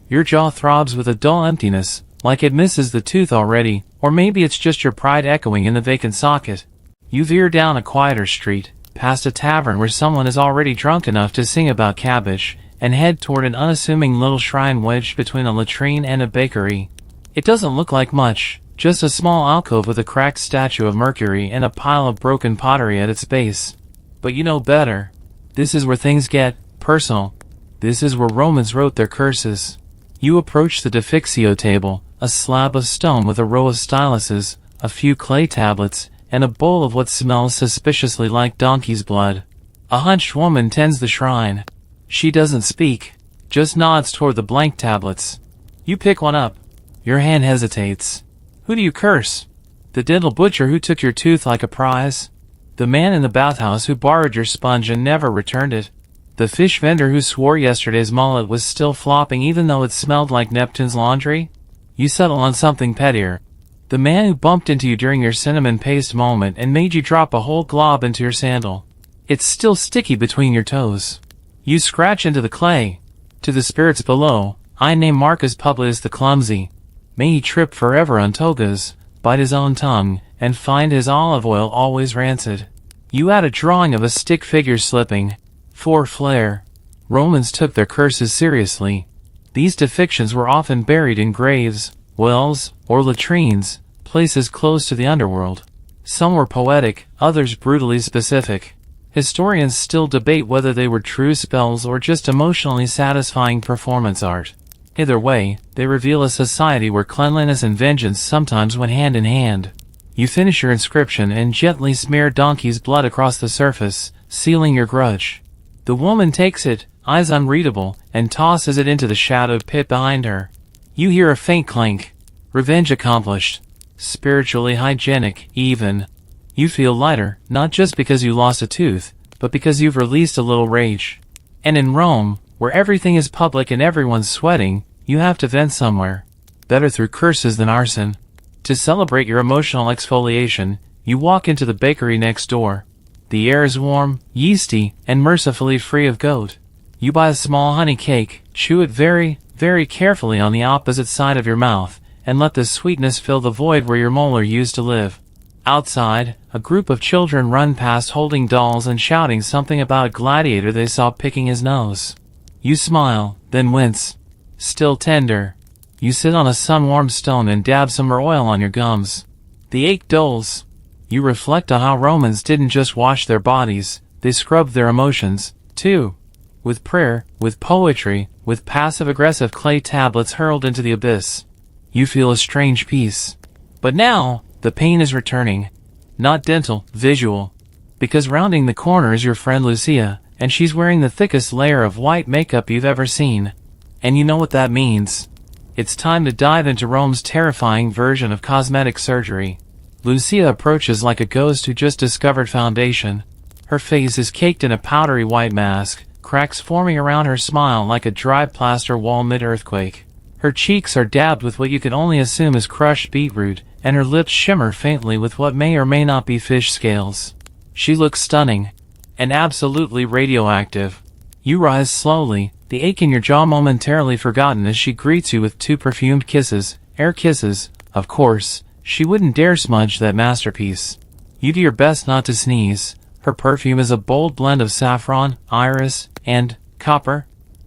Your jaw throbs with a dull emptiness, like it misses the tooth already, or maybe it's just your pride echoing in the vacant socket. You veer down a quieter street, past a tavern where someone is already drunk enough to sing about cabbage, and head toward an unassuming little shrine wedged between a latrine and a bakery. It doesn't look like much, just a small alcove with a cracked statue of Mercury and a pile of broken pottery at its base. But you know better. This is where things get personal. This is where Romans wrote their curses. You approach the defixio table, a slab of stone with a row of styluses, a few clay tablets, and a bowl of what smells suspiciously like donkey's blood. A hunched woman tends the shrine. She doesn't speak, just nods toward the blank tablets. You pick one up. Your hand hesitates. Who do you curse? The dental butcher who took your tooth like a prize? The man in the bathhouse who borrowed your sponge and never returned it? The fish vendor who swore yesterday's mullet was still flopping even though it smelled like Neptune's laundry? You settle on something pettier. The man who bumped into you during your cinnamon paste moment and made you drop a whole glob into your sandal. It's still sticky between your toes. You scratch into the clay. To the spirits below, I name Marcus Publius the Clumsy. May he trip forever on togas, bite his own tongue, and find his olive oil always rancid. You add a drawing of a stick figure slipping. For flair. Romans took their curses seriously. These depictions were often buried in graves, wells, or latrines, places close to the underworld. Some were poetic, others brutally specific. Historians still debate whether they were true spells or just emotionally satisfying performance art. Either way, they reveal a society where cleanliness and vengeance sometimes went hand in hand. You finish your inscription and gently smear donkey's blood across the surface, sealing your grudge. The woman takes it, eyes unreadable, and tosses it into the shadowed pit behind her. You hear a faint clank. Revenge accomplished. Spiritually hygienic, even. You feel lighter, not just because you lost a tooth, but because you've released a little rage. And in Rome, where everything is public and everyone's sweating, you have to vent somewhere. Better through curses than arson. To celebrate your emotional exfoliation, you walk into the bakery next door. The air is warm, yeasty, and mercifully free of goat. You buy a small honey cake, chew it very, very carefully on the opposite side of your mouth, and let the sweetness fill the void where your molar used to live. Outside, a group of children run past holding dolls and shouting something about a gladiator they saw picking his nose. You smile, then wince. Still tender. You sit on a sun-warmed stone and dab some oil on your gums. The ache dulls. You reflect on how Romans didn't just wash their bodies, they scrubbed their emotions, too. With prayer, with poetry, with passive-aggressive clay tablets hurled into the abyss. You feel a strange peace. But now, the pain is returning. Not dental, visual. Because rounding the corner is your friend Lucia, and she's wearing the thickest layer of white makeup you've ever seen. And you know what that means. It's time to dive into Rome's terrifying version of cosmetic surgery. Lucia approaches like a ghost who just discovered foundation. Her face is caked in a powdery white mask, cracks forming around her smile like a dry plaster wall mid-earthquake. Her cheeks are dabbed with what you can only assume is crushed beetroot, and her lips shimmer faintly with what may or may not be fish scales. She looks stunning. And absolutely radioactive. You rise slowly, the ache in your jaw momentarily forgotten as she greets you with 2 perfumed kisses, air kisses, of course. She wouldn't dare smudge that masterpiece. You do your best not to sneeze. Her perfume is a bold blend of saffron, iris, and copper.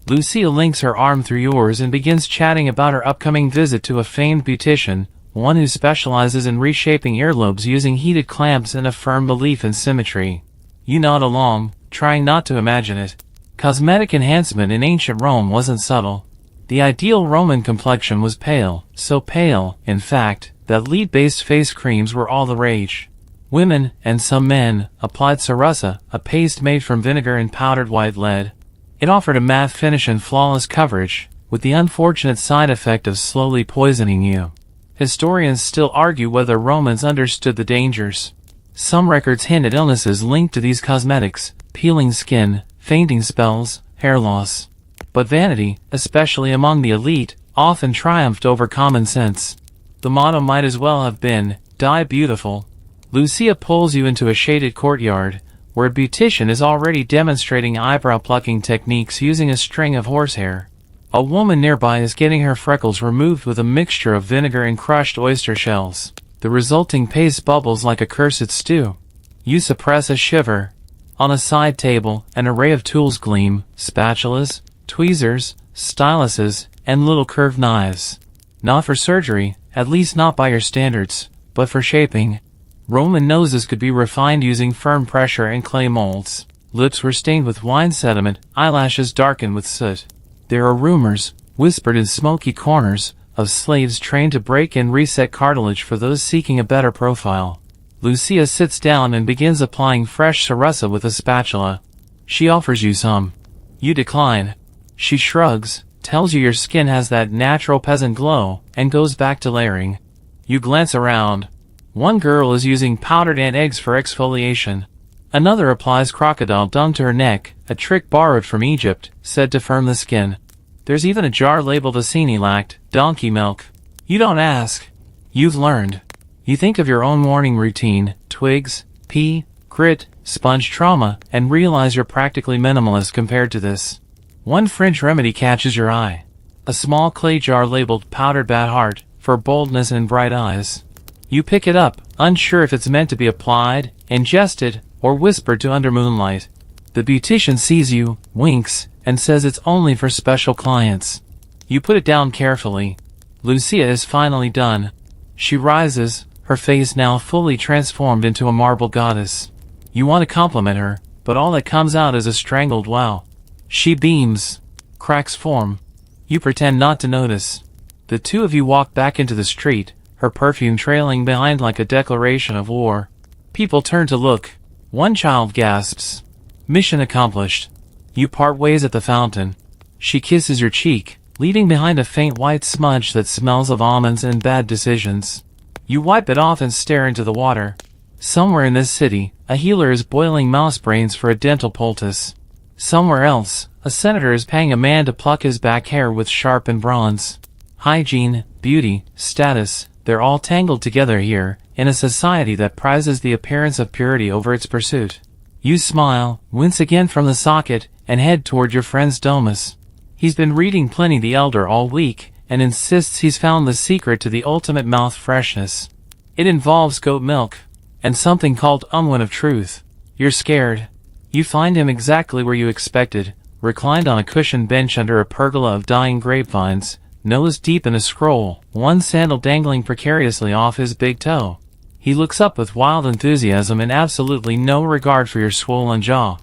Lucia links her arm through yours and begins chatting about her upcoming visit to a famed beautician, one who specializes in reshaping earlobes using heated clamps and a firm belief in symmetry. You nod along, trying not to imagine it. Cosmetic enhancement in ancient Rome wasn't subtle. The ideal Roman complexion was pale, so pale, in fact, that lead-based face creams were all the rage. Women, and some men, applied cerussa, a paste made from vinegar and powdered white lead. It offered a matte finish and flawless coverage, with the unfortunate side effect of slowly poisoning you. Historians still argue whether Romans understood the dangers. Some records hint at illnesses linked to these cosmetics, peeling skin, fainting spells, hair loss. But vanity, especially among the elite, often triumphed over common sense. The motto might as well have been, "Die beautiful." Lucia pulls you into a shaded courtyard, where a beautician is already demonstrating eyebrow-plucking techniques using a string of horsehair. A woman nearby is getting her freckles removed with a mixture of vinegar and crushed oyster shells. The resulting paste bubbles like a cursed stew. You suppress a shiver. On a side table, an array of tools gleam, spatulas, tweezers, styluses, and little curved knives. Not for surgery, at least not by your standards, but for shaping. Roman noses could be refined using firm pressure and clay molds. Lips were stained with wine sediment, eyelashes darkened with soot. There are rumors, whispered in smoky corners, of slaves trained to break and reset cartilage for those seeking a better profile. Lucia sits down and begins applying fresh cerussa with a spatula. She offers you some. You decline. She shrugs, tells you your skin has that natural peasant glow, and goes back to layering. You glance around. One girl is using powdered ant eggs for exfoliation. Another applies crocodile dung to her neck, a trick borrowed from Egypt, said to firm the skin. There's even a jar labeled insomniacs, donkey milk. You don't ask. You've learned. You think of your own morning routine, twigs, pee, grit, sponge trauma, and realize you're practically minimalist compared to this. One French remedy catches your eye. A small clay jar labeled powdered bat heart, for boldness and bright eyes. You pick it up, unsure if it's meant to be applied, ingested, or whispered to under moonlight. The beautician sees you, winks, and says it's only for special clients. You put it down carefully. Lucia is finally done. She rises, her face now fully transformed into a marble goddess. You want to compliment her, but all that comes out is a strangled wow. She beams. Cracks form. You pretend not to notice. The two of you walk back into the street, her perfume trailing behind like a declaration of war. People turn to look. One child gasps. Mission accomplished. You part ways at the fountain. She kisses your cheek, leaving behind a faint white smudge that smells of almonds and bad decisions. You wipe it off and stare into the water. Somewhere in this city, a healer is boiling mouse brains for a dental poultice. Somewhere else, a senator is paying a man to pluck his back hair with sharpened bronze. Hygiene, beauty, status, they're all tangled together here, in a society that prizes the appearance of purity over its pursuit. You smile, wince again from the socket, and head toward your friend's domus. He's been reading Pliny the Elder all week, and insists he's found the secret to the ultimate mouth freshness. It involves goat milk, and something called unwind of truth. You're scared. You find him exactly where you expected, reclined on a cushioned bench under a pergola of dying grapevines, nose deep in a scroll, one sandal dangling precariously off his big toe. He looks up with wild enthusiasm and absolutely no regard for your swollen jaw.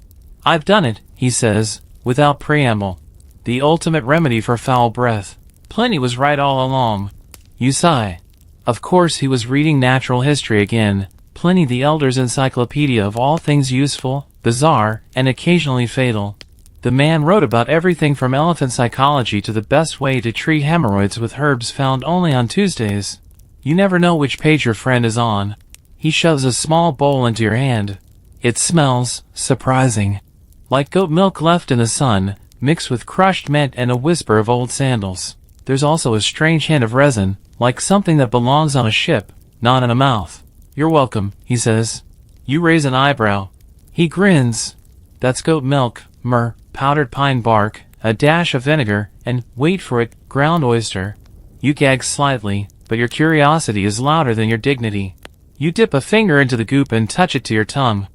I've done it, he says, without preamble. The ultimate remedy for foul breath. Pliny was right all along. You sigh. Of course he was reading natural history again, Pliny the Elder's encyclopedia of all things useful, bizarre, and occasionally fatal. The man wrote about everything from elephant psychology to the best way to treat hemorrhoids with herbs found only on Tuesdays. You never know which page your friend is on. He shoves a small bowl into your hand. It smells surprising. Like goat milk left in the sun, mixed with crushed mint and a whisper of old sandals. There's also a strange hint of resin, like something that belongs on a ship, not in a mouth. You're welcome, he says. You raise an eyebrow. He grins. That's goat milk, myrrh, powdered pine bark, a dash of vinegar, and, wait for it, ground oyster. You gag slightly, but your curiosity is louder than your dignity. You dip a finger into the goop and touch it to your tongue.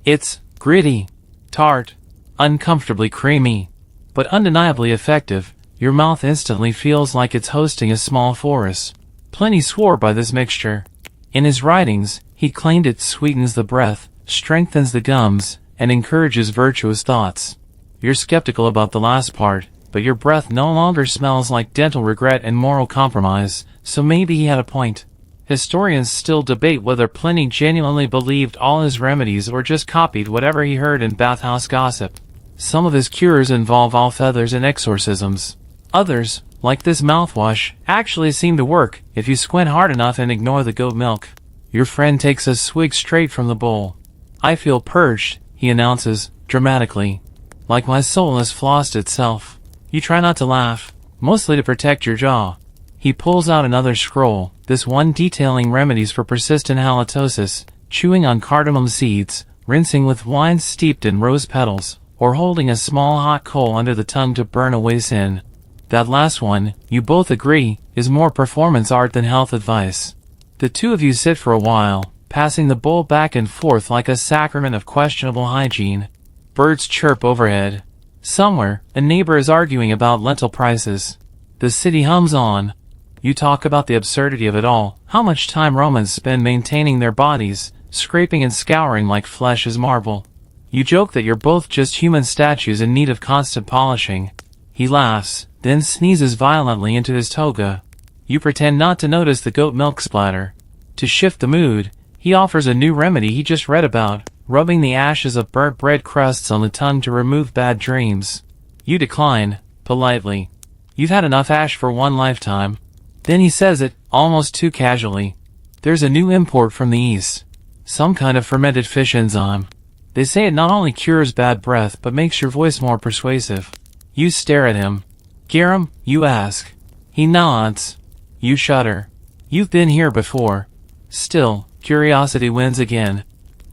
It's gritty, tart, uncomfortably creamy, but undeniably effective. Your mouth instantly feels like it's hosting a small forest. Pliny swore by this mixture. In his writings, he claimed it sweetens the breath, strengthens the gums, and encourages virtuous thoughts. You're skeptical about the last part, but your breath no longer smells like dental regret and moral compromise, so maybe he had a point. Historians still debate whether Pliny genuinely believed all his remedies or just copied whatever he heard in bathhouse gossip. Some of his cures involve all feathers and exorcisms. Others, like this mouthwash, actually seem to work if you squint hard enough and ignore the goat milk. Your friend takes a swig straight from the bowl. I feel purged, he announces, dramatically. Like my soul has flossed itself. You try not to laugh, mostly to protect your jaw. He pulls out another scroll, this one detailing remedies for persistent halitosis, chewing on cardamom seeds, rinsing with wine steeped in rose petals, or holding a small hot coal under the tongue to burn away sin. That last one, you both agree, is more performance art than health advice. The two of you sit for a while, passing the bowl back and forth like a sacrament of questionable hygiene. Birds chirp overhead. Somewhere, a neighbor is arguing about lentil prices. The city hums on. You talk about the absurdity of it all, how much time Romans spend maintaining their bodies, scraping and scouring like flesh is marble. You joke that you're both just human statues in need of constant polishing. He laughs, then sneezes violently into his toga. You pretend not to notice the goat milk splatter. To shift the mood, he offers a new remedy he just read about, rubbing the ashes of burnt bread crusts on the tongue to remove bad dreams. You decline, politely. You've had enough ash for one lifetime. Then he says it, almost too casually. There's a new import from the east. Some kind of fermented fish enzyme. They say it not only cures bad breath but makes your voice more persuasive. You stare at him. Garum, you ask. He nods. You shudder. You've been here before. Still, curiosity wins again.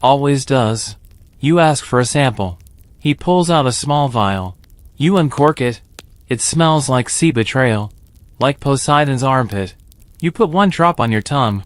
Always does. You ask for a sample. He pulls out a small vial. You uncork it. It smells like sea betrayal. Like Poseidon's armpit. You put one drop on your tongue.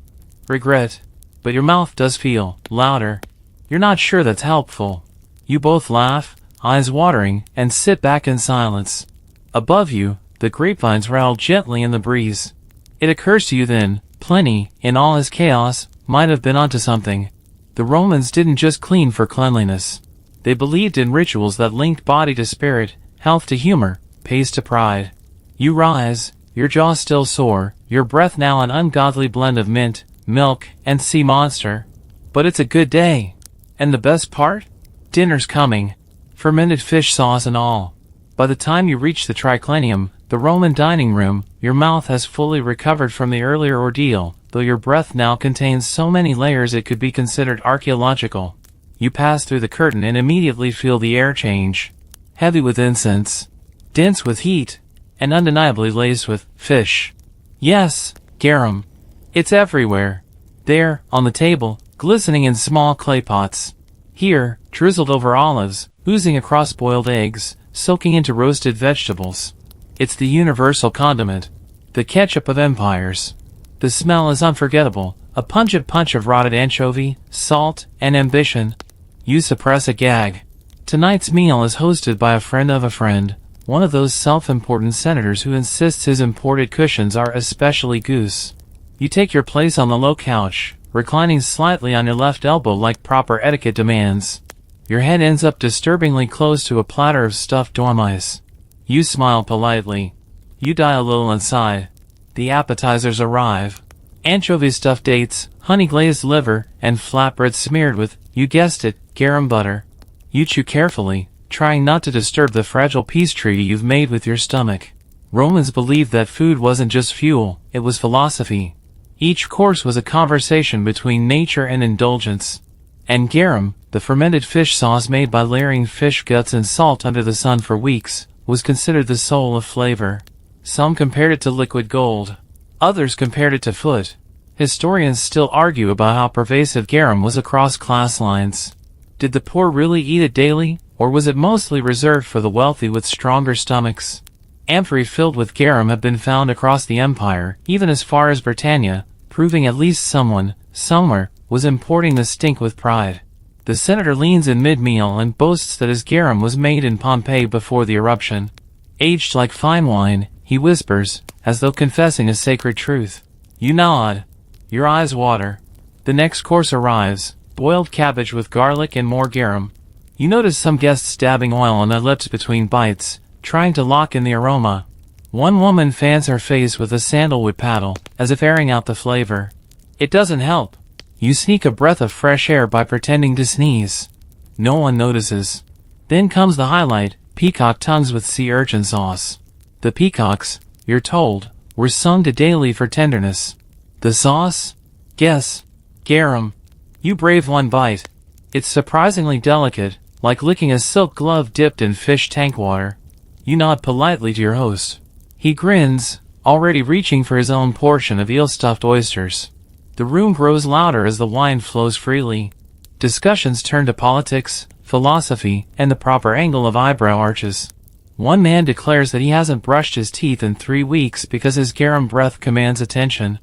Regret. But your mouth does feel louder. You're not sure that's helpful. You both laugh, eyes watering, and sit back in silence. Above you, the grapevines rattle gently in the breeze. It occurs to you then, Pliny, in all his chaos, might have been onto something. The Romans didn't just clean for cleanliness. They believed in rituals that linked body to spirit, health to humor, pace to pride. You rise, your jaw still sore, your breath now an ungodly blend of mint, milk, and sea monster. But it's a good day. And the best part? Dinner's coming. Fermented fish sauce and all. By the time you reach the triclinium, the Roman dining room, your mouth has fully recovered from the earlier ordeal, though your breath now contains so many layers it could be considered archaeological. You pass through the curtain and immediately feel the air change. Heavy with incense, dense with heat, and undeniably laced with fish. Yes, garum. It's everywhere. There, on the table, glistening in small clay pots. Here, drizzled over olives, oozing across boiled eggs, soaking into roasted vegetables. It's the universal condiment. The ketchup of empires. The smell is unforgettable, a pungent punch of rotted anchovy, salt, and ambition. You suppress a gag. Tonight's meal is hosted by a friend of a friend, one of those self-important senators who insists his imported cushions are especially goose. You take your place on the low couch, reclining slightly on your left elbow like proper etiquette demands. Your head ends up disturbingly close to a platter of stuffed dormice. You smile politely. You die a little inside. The appetizers arrive. Anchovy stuffed dates, honey-glazed liver, and flatbread smeared with, you guessed it, garum butter. You chew carefully, trying not to disturb the fragile peace treaty you've made with your stomach. Romans believed that food wasn't just fuel, it was philosophy. Each course was a conversation between nature and indulgence. And garum, the fermented fish sauce made by layering fish guts and salt under the sun for weeks, was considered the soul of flavor. Some compared it to liquid gold. Others compared it to foot. Historians still argue about how pervasive garum was across class lines. Did the poor really eat it daily, or was it mostly reserved for the wealthy with stronger stomachs? Amphorae filled with garum have been found across the empire, even as far as Britannia, proving at least someone, somewhere, was importing the stink with pride. The senator leans in mid-meal and boasts that his garum was made in Pompeii before the eruption. Aged like fine wine, he whispers, as though confessing a sacred truth. You nod. Your eyes water. The next course arrives, boiled cabbage with garlic and more garum. You notice some guests dabbing oil on their lips between bites, trying to lock in the aroma. One woman fans her face with a sandalwood paddle, as if airing out the flavor. It doesn't help. You sneak a breath of fresh air by pretending to sneeze. No one notices. Then comes the highlight, peacock tongues with sea urchin sauce. The peacocks, you're told, were sung to daily for tenderness. The sauce? Guess. Garum. You brave one bite. It's surprisingly delicate, like licking a silk glove dipped in fish tank water. You nod politely to your host. He grins, already reaching for his own portion of eel-stuffed oysters. The room grows louder as the wine flows freely. Discussions turn to politics, philosophy, and the proper angle of eyebrow arches. One man declares that he hasn't brushed his teeth in 3 weeks because his garum breath commands attention.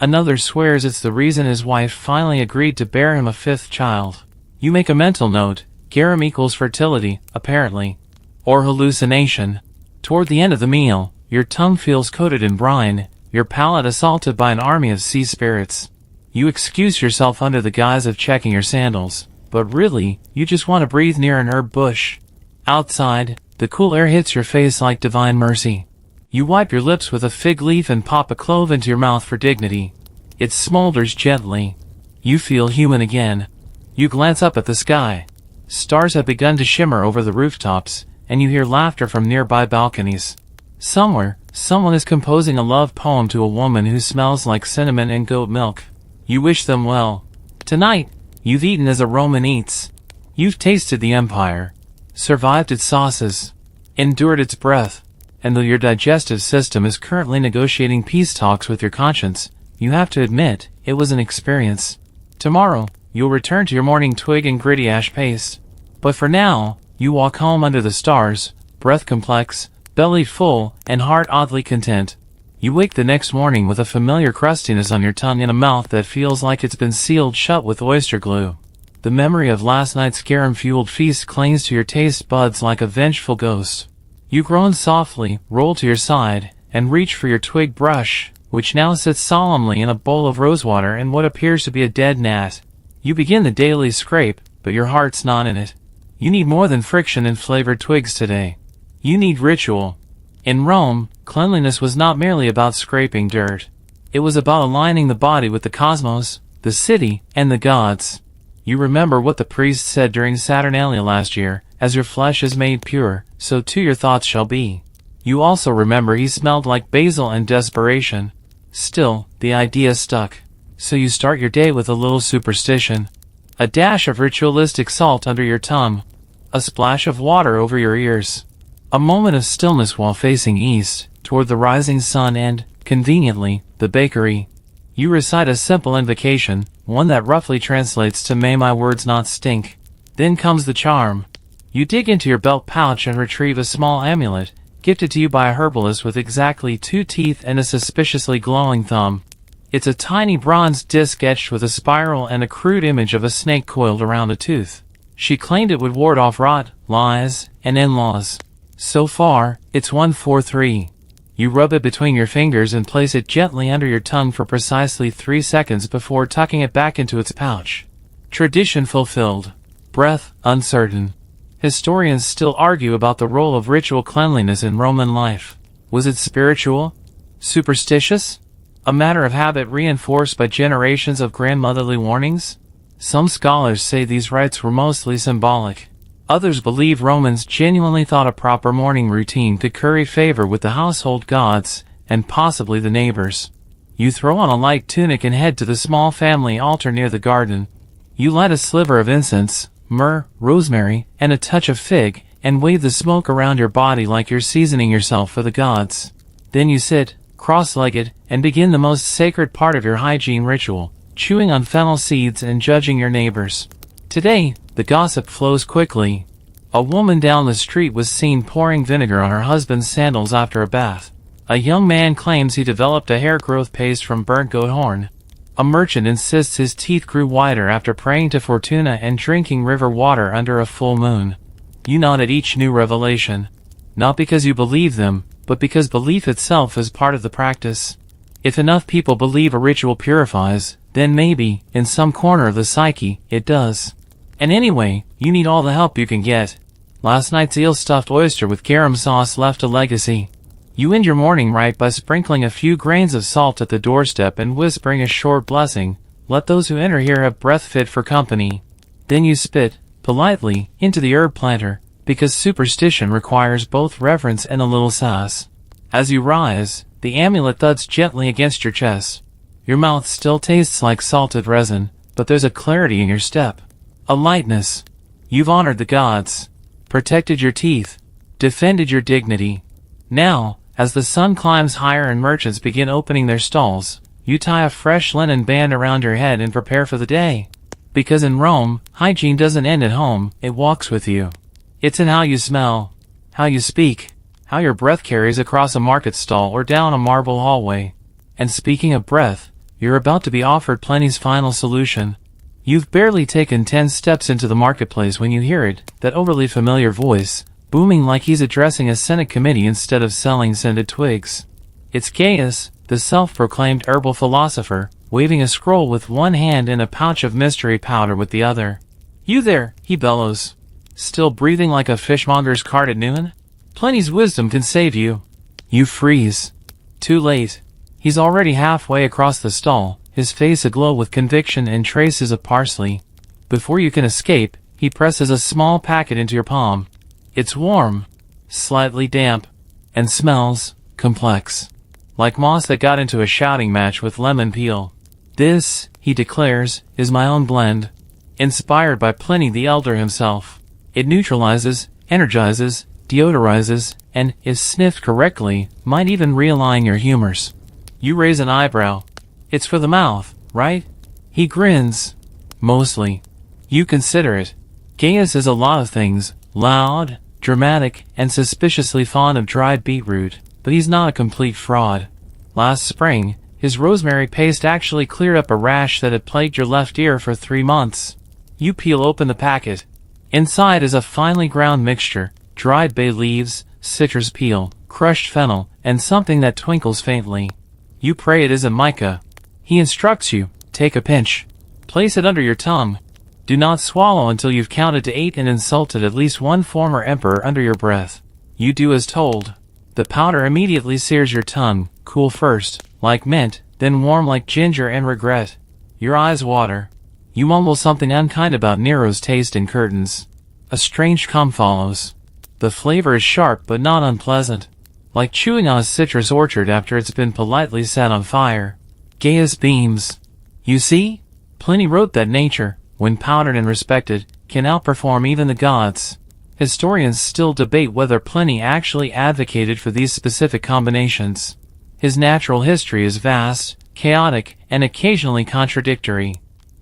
Another swears it's the reason his wife finally agreed to bear him a 5th child. You make a mental note, garum equals fertility, apparently. Or hallucination. Toward the end of the meal, your tongue feels coated in brine, your palate assaulted by an army of sea spirits. You excuse yourself under the guise of checking your sandals, but really, you just want to breathe near an herb bush. Outside, the cool air hits your face like divine mercy. You wipe your lips with a fig leaf and pop a clove into your mouth for dignity. It smolders gently. You feel human again. You glance up at the sky. Stars have begun to shimmer over the rooftops, and you hear laughter from nearby balconies. Somewhere, someone is composing a love poem to a woman who smells like cinnamon and goat milk. You wish them well. Tonight, you've eaten as a Roman eats. You've tasted the empire, survived its sauces, endured its breath, and though your digestive system is currently negotiating peace talks with your conscience, you have to admit, it was an experience. Tomorrow, you'll return to your morning twig and gritty ash paste. But for now, you walk home under the stars, breath complex, belly full, and heart oddly content. You wake the next morning with a familiar crustiness on your tongue and a mouth that feels like it's been sealed shut with oyster glue. The memory of last night's garum-fueled feast clings to your taste buds like a vengeful ghost. You groan softly, roll to your side, and reach for your twig brush, which now sits solemnly in a bowl of rosewater and what appears to be a dead gnat. You begin the daily scrape, but your heart's not in it. You need more than friction and flavored twigs today. You need ritual. In Rome, cleanliness was not merely about scraping dirt. It was about aligning the body with the cosmos, the city, and the gods. You remember what the priest said during Saturnalia last year, as your flesh is made pure, so too your thoughts shall be. You also remember he smelled like basil and desperation. Still, the idea stuck. So you start your day with a little superstition. A dash of ritualistic salt under your tongue. A splash of water over your ears. A moment of stillness while facing east, toward the rising sun and, conveniently, the bakery. You recite a simple invocation, one that roughly translates to "May my words not stink." Then comes the charm. You dig into your belt pouch and retrieve a small amulet, gifted to you by a herbalist with exactly 2 teeth and a suspiciously glowing thumb. It's a tiny bronze disc etched with a spiral and a crude image of a snake coiled around a tooth. She claimed it would ward off rot, lies, and in-laws. So far, it's 143. You rub it between your fingers and place it gently under your tongue for precisely 3 seconds before tucking it back into its pouch. Tradition fulfilled. Breath uncertain. Historians still argue about the role of ritual cleanliness in Roman life. Was it spiritual? Superstitious? A matter of habit reinforced by generations of grandmotherly warnings? Some scholars say these rites were mostly symbolic. Others believe Romans genuinely thought a proper morning routine could curry favor with the household gods, and possibly the neighbors. You throw on a light tunic and head to the small family altar near the garden. You light a sliver of incense, myrrh, rosemary, and a touch of fig, and wave the smoke around your body like you're seasoning yourself for the gods. Then you sit, cross-legged, and begin the most sacred part of your hygiene ritual, chewing on fennel seeds and judging your neighbors. Today, the gossip flows quickly. A woman down the street was seen pouring vinegar on her husband's sandals after a bath. A young man claims he developed a hair growth paste from burnt goat horn. A merchant insists his teeth grew whiter after praying to Fortuna and drinking river water under a full moon. You nod at each new revelation. Not because you believe them, but because belief itself is part of the practice. If enough people believe a ritual purifies, then maybe, in some corner of the psyche, it does. And anyway, you need all the help you can get. Last night's eel-stuffed oyster with garum sauce left a legacy. You end your morning rite by sprinkling a few grains of salt at the doorstep and whispering a short blessing, "Let those who enter here have breath fit for company." Then you spit, politely, into the herb planter, because superstition requires both reverence and a little sass. As you rise, the amulet thuds gently against your chest. Your mouth still tastes like salted resin, but there's a clarity in your step. A lightness. You've honored the gods. Protected your teeth. Defended your dignity. Now, as the sun climbs higher and merchants begin opening their stalls, you tie a fresh linen band around your head and prepare for the day. Because in Rome, hygiene doesn't end at home, it walks with you. It's in how you smell, how you speak, how your breath carries across a market stall or down a marble hallway. And speaking of breath, you're about to be offered plenty's final solution. You've barely taken 10 steps into the marketplace when you hear it, that overly familiar voice, booming like he's addressing a Senate committee instead of selling scented twigs. It's Gaius, the self-proclaimed herbal philosopher, waving a scroll with one hand and a pouch of mystery powder with the other. "You there," he bellows. "Still breathing like a fishmonger's cart at noon? Plenty's wisdom can save you." You freeze. Too late. He's already halfway across the stall, his face aglow with conviction and traces of parsley. Before you can escape, he presses a small packet into your palm. It's warm, slightly damp, and smells complex. Like moss that got into a shouting match with lemon peel. This, he declares, is my own blend. Inspired by Pliny the Elder himself. It neutralizes, energizes, deodorizes, and, if sniffed correctly, might even realign your humors. You raise an eyebrow. It's for the mouth, right? He grins. Mostly. You consider it. Gaius is a lot of things, loud, dramatic, and suspiciously fond of dried beetroot, but he's not a complete fraud. Last spring, his rosemary paste actually cleared up a rash that had plagued your left ear for 3 months. You peel open the packet. Inside is a finely ground mixture, dried bay leaves, citrus peel, crushed fennel, and something that twinkles faintly. You pray it isn't mica. He instructs you, take a pinch. Place it under your tongue. Do not swallow until you've counted to 8 and insulted at least one former emperor under your breath. You do as told. The powder immediately sears your tongue, cool first, like mint, then warm like ginger and regret. Your eyes water. You mumble something unkind about Nero's taste in curtains. A strange cum follows. The flavor is sharp but not unpleasant. Like chewing on a citrus orchard after it's been politely set on fire. Gaius beams. You see? Pliny wrote that nature, when powdered and respected, can outperform even the gods. Historians still debate whether Pliny actually advocated for these specific combinations. His natural history is vast, chaotic, and occasionally contradictory.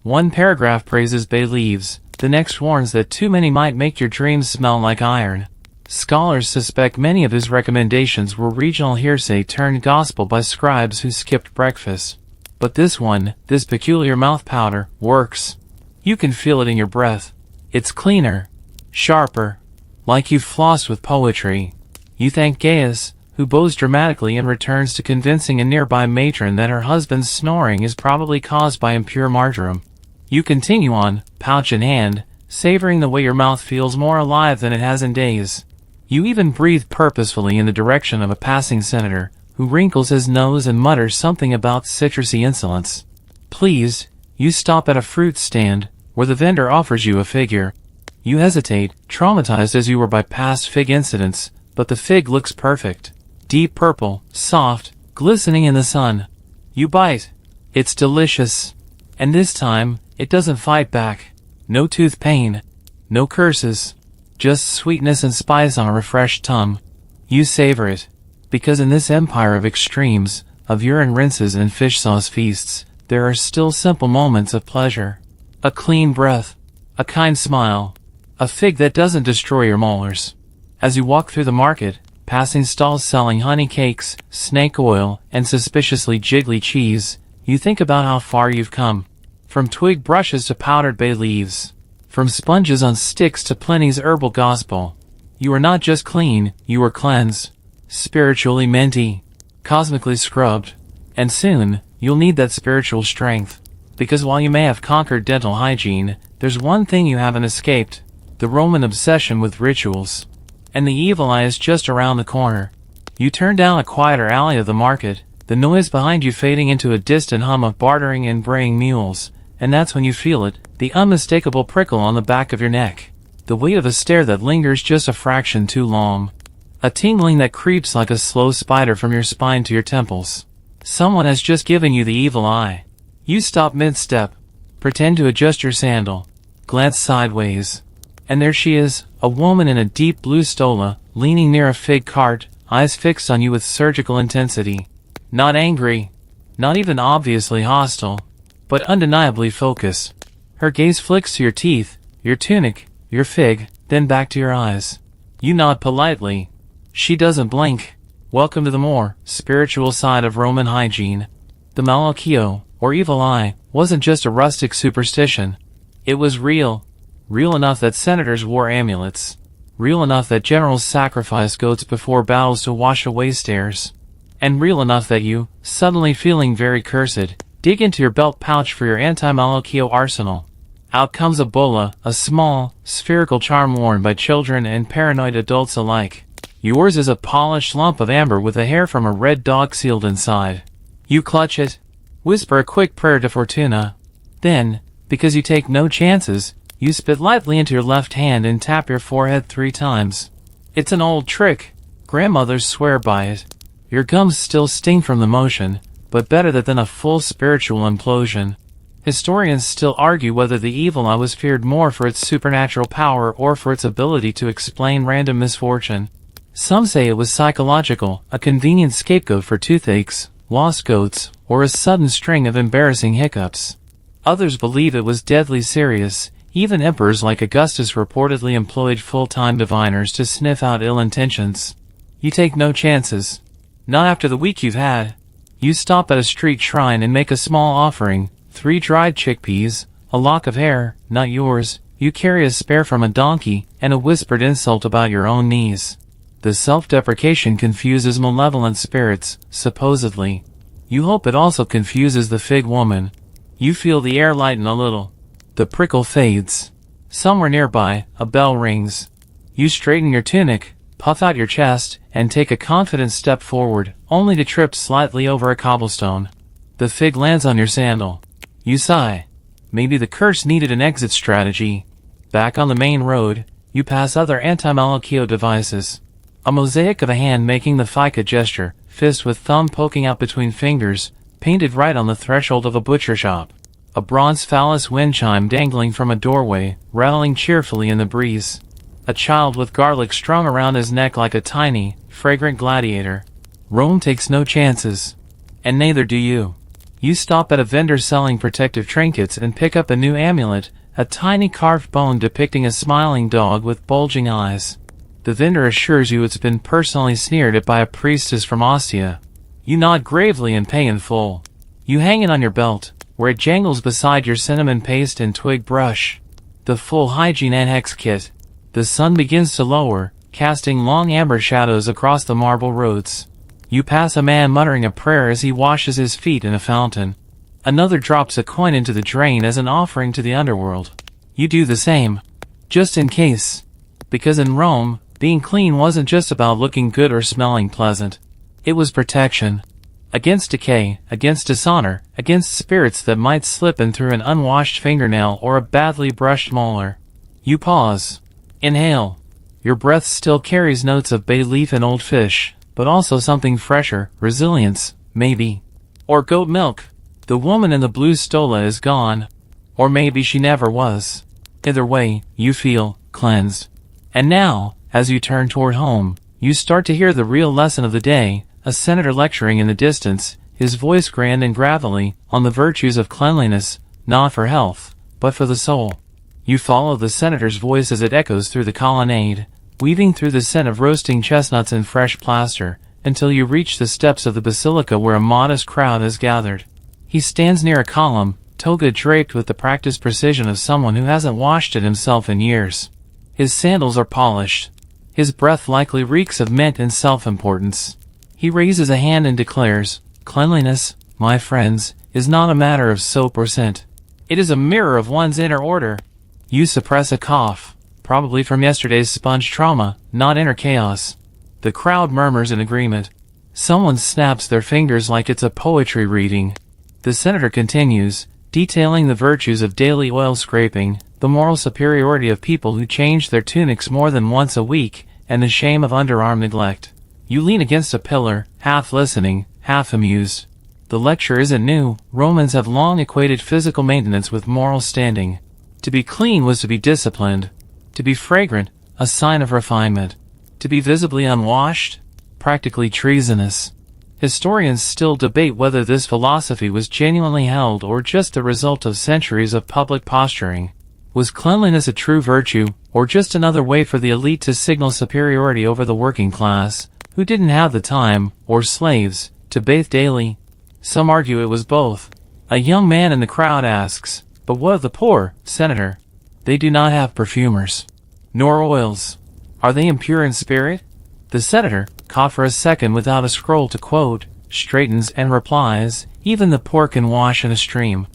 One paragraph praises bay leaves, the next warns that too many might make your dreams smell like iron. Scholars suspect many of his recommendations were regional hearsay turned gospel by scribes who skipped breakfast. But this one, this peculiar mouth powder, works. You can feel it in your breath. It's cleaner, sharper, like you've flossed with poetry. You thank Gaius, who bows dramatically and returns to convincing a nearby matron that her husband's snoring is probably caused by impure marjoram. You continue on, pouch in hand, savoring the way your mouth feels more alive than it has in days. You even breathe purposefully in the direction of a passing senator, who wrinkles his nose and mutters something about citrusy insolence. Pleased, you stop at a fruit stand, where the vendor offers you a figure. You hesitate, traumatized as you were by past fig incidents, but the fig looks perfect. Deep purple, soft, glistening in the sun. You bite. It's delicious. And this time, it doesn't fight back. No tooth pain. No curses. Just sweetness and spice on a refreshed tongue. You savor it. Because in this empire of extremes, of urine rinses and fish sauce feasts, there are still simple moments of pleasure. A clean breath. A kind smile. A fig that doesn't destroy your molars. As you walk through the market, passing stalls selling honey cakes, snake oil, and suspiciously jiggly cheese, you think about how far you've come. From twig brushes to powdered bay leaves. From sponges on sticks to Pliny's herbal gospel. You are not just clean, you are cleansed. Spiritually minty. Cosmically scrubbed. And soon, you'll need that spiritual strength. Because while you may have conquered dental hygiene, there's one thing you haven't escaped. The Roman obsession with rituals. And the evil eye is just around the corner. You turn down a quieter alley of the market, the noise behind you fading into a distant hum of bartering and braying mules, and that's when you feel it, the unmistakable prickle on the back of your neck. The weight of a stare that lingers just a fraction too long. A tingling that creeps like a slow spider from your spine to your temples. Someone has just given you the evil eye. You stop mid-step, pretend to adjust your sandal, glance sideways. And there she is, a woman in a deep blue stola, leaning near a fig cart, eyes fixed on you with surgical intensity. Not angry, not even obviously hostile, but undeniably focused. Her gaze flicks to your teeth, your tunic, your fig, then back to your eyes. You nod politely. She doesn't blink. Welcome to the more spiritual side of Roman hygiene. The malocchio, or evil eye, wasn't just a rustic superstition. It was real. Real enough that senators wore amulets. Real enough that generals sacrificed goats before battles to wash away stares. And real enough that you, suddenly feeling very cursed, dig into your belt pouch for your anti-malocchio arsenal. Out comes a bola, a small, spherical charm worn by children and paranoid adults alike. Yours is a polished lump of amber with a hair from a red dog sealed inside. You clutch it, whisper a quick prayer to Fortuna. Then, because you take no chances, you spit lightly into your left hand and tap your forehead 3 times. It's an old trick. Grandmothers swear by it. Your gums still sting from the motion, but better that than a full spiritual implosion. Historians still argue whether the evil eye was feared more for its supernatural power or for its ability to explain random misfortune. Some say it was psychological, a convenient scapegoat for toothaches, lost goats, or a sudden string of embarrassing hiccups. Others believe it was deadly serious. Even emperors like Augustus reportedly employed full-time diviners to sniff out ill intentions. You take no chances. Not after the week you've had. You stop at a street shrine and make a small offering, 3 dried chickpeas, a lock of hair, not yours. You carry a spare from a donkey, and a whispered insult about your own knees. The self-deprecation confuses malevolent spirits, supposedly. You hope it also confuses the fig woman. You feel the air lighten a little. The prickle fades. Somewhere nearby, a bell rings. You straighten your tunic, puff out your chest, and take a confident step forward, only to trip slightly over a cobblestone. The fig lands on your sandal. You sigh. Maybe the curse needed an exit strategy. Back on the main road, you pass other anti-malachio devices. A mosaic of a hand making the FICA gesture, fist with thumb poking out between fingers, painted right on the threshold of a butcher shop. A bronze phallus wind chime dangling from a doorway, rattling cheerfully in the breeze. A child with garlic strung around his neck like a tiny, fragrant gladiator. Rome takes no chances. And neither do you. You stop at a vendor selling protective trinkets and pick up a new amulet, a tiny carved bone depicting a smiling dog with bulging eyes. The vendor assures you it's been personally sneered at by a priestess from Ostia. You nod gravely and pay in full. You hang it on your belt, where it jangles beside your cinnamon paste and twig brush. The full hygiene annex kit. The sun begins to lower, casting long amber shadows across the marble roads. You pass a man muttering a prayer as he washes his feet in a fountain. Another drops a coin into the drain as an offering to the underworld. You do the same. Just in case. Because in Rome, being clean wasn't just about looking good or smelling pleasant. It was protection. Against decay, against dishonor, against spirits that might slip in through an unwashed fingernail or a badly brushed molar. You pause. Inhale. Your breath still carries notes of bay leaf and old fish, but also something fresher, resilience, maybe. Or goat milk. The woman in the blue stola is gone. Or maybe she never was. Either way, you feel cleansed. And now, as you turn toward home, you start to hear the real lesson of the day, a senator lecturing in the distance, his voice grand and gravelly, on the virtues of cleanliness, not for health, but for the soul. You follow the senator's voice as it echoes through the colonnade, weaving through the scent of roasting chestnuts and fresh plaster, until you reach the steps of the basilica where a modest crowd has gathered. He stands near a column, toga draped with the practiced precision of someone who hasn't washed it himself in years. His sandals are polished. His breath likely reeks of mint and self-importance. He raises a hand and declares, "Cleanliness, my friends, is not a matter of soap or scent. It is a mirror of one's inner order." You suppress a cough, probably from yesterday's sponge trauma, not inner chaos. The crowd murmurs in agreement. Someone snaps their fingers like it's a poetry reading. The senator continues, detailing the virtues of daily oil scraping, the moral superiority of people who change their tunics more than once a week, and the shame of underarm neglect. You lean against a pillar, half listening, half amused. The lecture isn't new. Romans have long equated physical maintenance with moral standing. To be clean was to be disciplined. To be fragrant, a sign of refinement. To be visibly unwashed, practically treasonous. Historians still debate whether this philosophy was genuinely held or just the result of centuries of public posturing. Was cleanliness a true virtue, or just another way for the elite to signal superiority over the working class, who didn't have the time, or slaves, to bathe daily? Some argue it was both. A young man in the crowd asks, "But what of the poor, Senator? They do not have perfumers. Nor oils. Are they impure in spirit?" The senator, caught for a second without a scroll to quote, straightens and replies, "Even the poor can wash in a stream.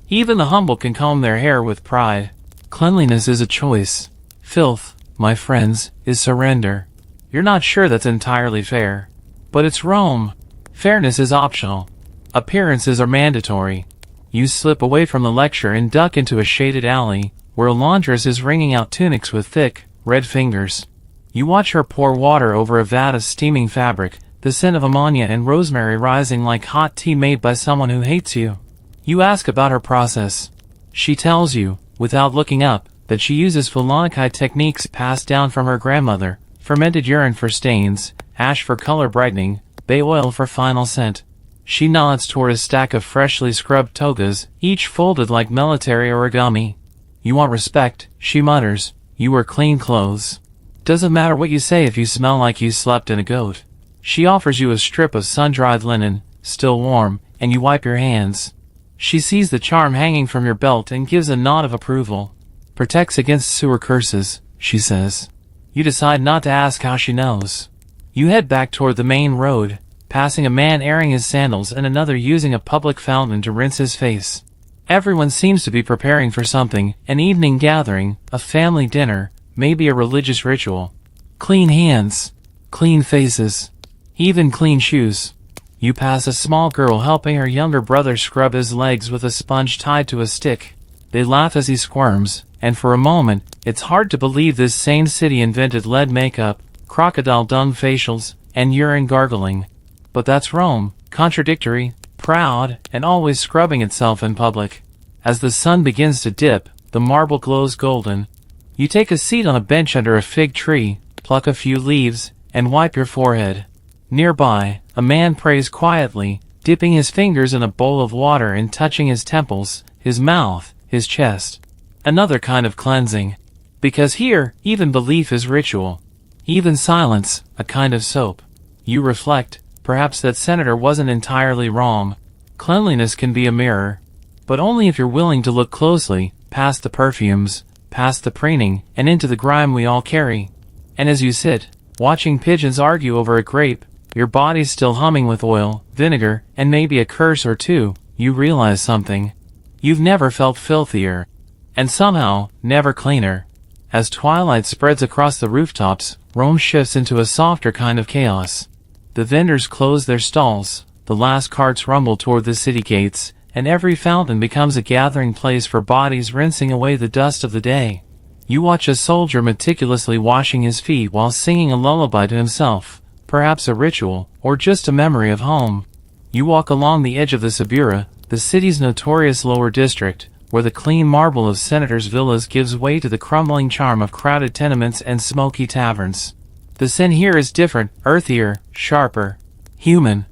Even the humble can comb their hair with pride. Cleanliness is a choice. Filth, my friends, is surrender." You're not sure that's entirely fair. But it's Rome. Fairness is optional. Appearances are mandatory. You slip away from the lecture and duck into a shaded alley, where a laundress is wringing out tunics with thick, red fingers. You watch her pour water over a vat of steaming fabric, the scent of ammonia and rosemary rising like hot tea made by someone who hates you. You ask about her process. She tells you, without looking up, that she uses Fulonici techniques passed down from her grandmother: fermented urine for stains, ash for color brightening, bay oil for final scent. She nods toward a stack of freshly scrubbed togas, each folded like military origami. You want respect, she mutters. You wear clean clothes. Doesn't matter what you say if you smell like you slept in a goat. She offers you a strip of sun-dried linen, still warm, and you wipe your hands. She sees the charm hanging from your belt and gives a nod of approval. Protects against sewer curses, she says. You decide not to ask how she knows. You head back toward the main road, passing a man airing his sandals and another using a public fountain to rinse his face. Everyone seems to be preparing for something: an evening gathering, a family dinner, maybe a religious ritual. Clean hands, clean faces, even clean shoes. You pass a small girl helping her younger brother scrub his legs with a sponge tied to a stick. They laugh as he squirms, and for a moment, it's hard to believe this sane city invented lead makeup, crocodile dung facials, and urine gargling. But that's Rome, contradictory, proud, and always scrubbing itself in public. As the sun begins to dip, the marble glows golden. You take a seat on a bench under a fig tree, pluck a few leaves, and wipe your forehead. Nearby, a man prays quietly, dipping his fingers in a bowl of water and touching his temples, his mouth, his chest. Another kind of cleansing. Because here, even belief is ritual. Even silence, a kind of soap. You reflect, perhaps that senator wasn't entirely wrong. Cleanliness can be a mirror. But only if you're willing to look closely, past the perfumes, past the preening, and into the grime we all carry. And as you sit, watching pigeons argue over a grape, your body's still humming with oil, vinegar, and maybe a curse or two, you realize something. You've never felt filthier. And somehow, never cleaner. As twilight spreads across the rooftops, Rome shifts into a softer kind of chaos. The vendors close their stalls, the last carts rumble toward the city gates, and every fountain becomes a gathering place for bodies rinsing away the dust of the day. You watch a soldier meticulously washing his feet while singing a lullaby to himself, perhaps a ritual, or just a memory of home. You walk along the edge of the Subura, the city's notorious lower district, where the clean marble of senators' villas gives way to the crumbling charm of crowded tenements and smoky taverns. The scent here is different, earthier, sharper, human.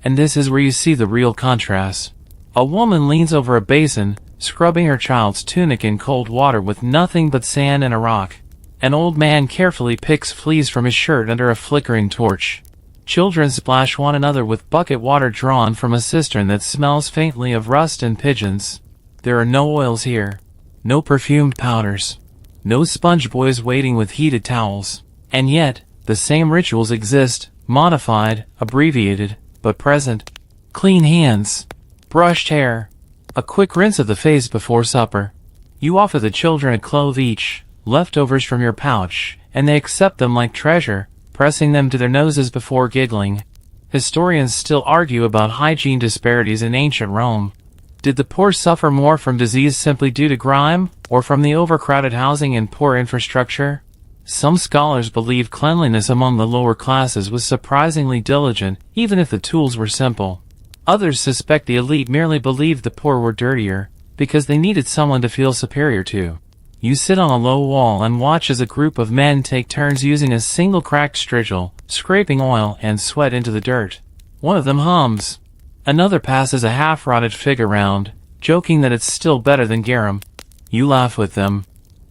And this is where you see the real contrast. A woman leans over a basin, scrubbing her child's tunic in cold water with nothing but sand and a rock. An old man carefully picks fleas from his shirt under a flickering torch. Children splash one another with bucket water drawn from a cistern that smells faintly of rust and pigeons. There are no oils here. No perfumed powders. No sponge boys waiting with heated towels. And yet, the same rituals exist, modified, abbreviated, but present. Clean hands. Brushed hair. A quick rinse of the face before supper. You offer the children a clove each, leftovers from your pouch, and they accept them like treasure, pressing them to their noses before giggling. Historians still argue about hygiene disparities in ancient Rome. Did the poor suffer more from disease simply due to grime, or from the overcrowded housing and poor infrastructure? Some scholars believe cleanliness among the lower classes was surprisingly diligent, even if the tools were simple. Others suspect the elite merely believed the poor were dirtier, because they needed someone to feel superior to. You sit on a low wall and watch as a group of men take turns using a single cracked strigil, scraping oil and sweat into the dirt. One of them hums. Another passes a half-rotted fig around, joking that it's still better than garum. You laugh with them.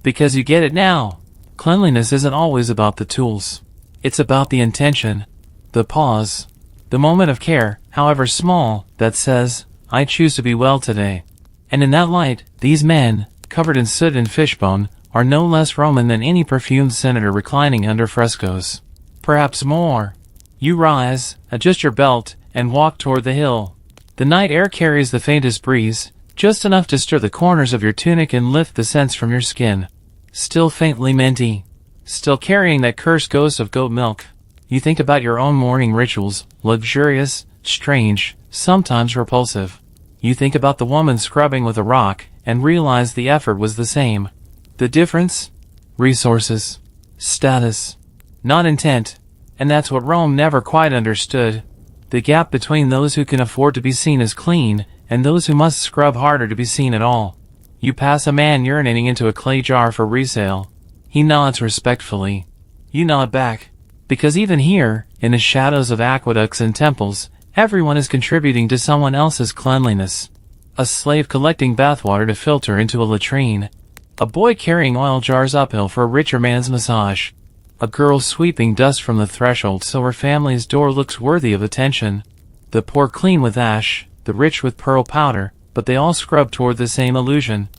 Because you get it now. Cleanliness isn't always about the tools. It's about the intention. The pause. The moment of care, however small, that says, I choose to be well today. And in that light, these men, covered in soot and fishbone, are no less Roman than any perfumed senator reclining under frescoes. Perhaps more. You rise, adjust your belt, and walk toward the hill. The night air carries the faintest breeze, just enough to stir the corners of your tunic and lift the scents from your skin. Still faintly minty. Still carrying that cursed ghost of goat milk. You think about your own morning rituals, luxurious, strange, sometimes repulsive. You think about the woman scrubbing with a rock, and realize the effort was the same. The difference? Resources. Status. Not intent. And that's what Rome never quite understood. The gap between those who can afford to be seen as clean, and those who must scrub harder to be seen at all. You pass a man urinating into a clay jar for resale. He nods respectfully. You nod back. Because even here, in the shadows of aqueducts and temples, everyone is contributing to someone else's cleanliness. A slave collecting bathwater to filter into a latrine. A boy carrying oil jars uphill for a richer man's massage. A girl sweeping dust from the threshold so her family's door looks worthy of attention. The poor clean with ash, the rich with pearl powder, but they all scrub toward the same illusion.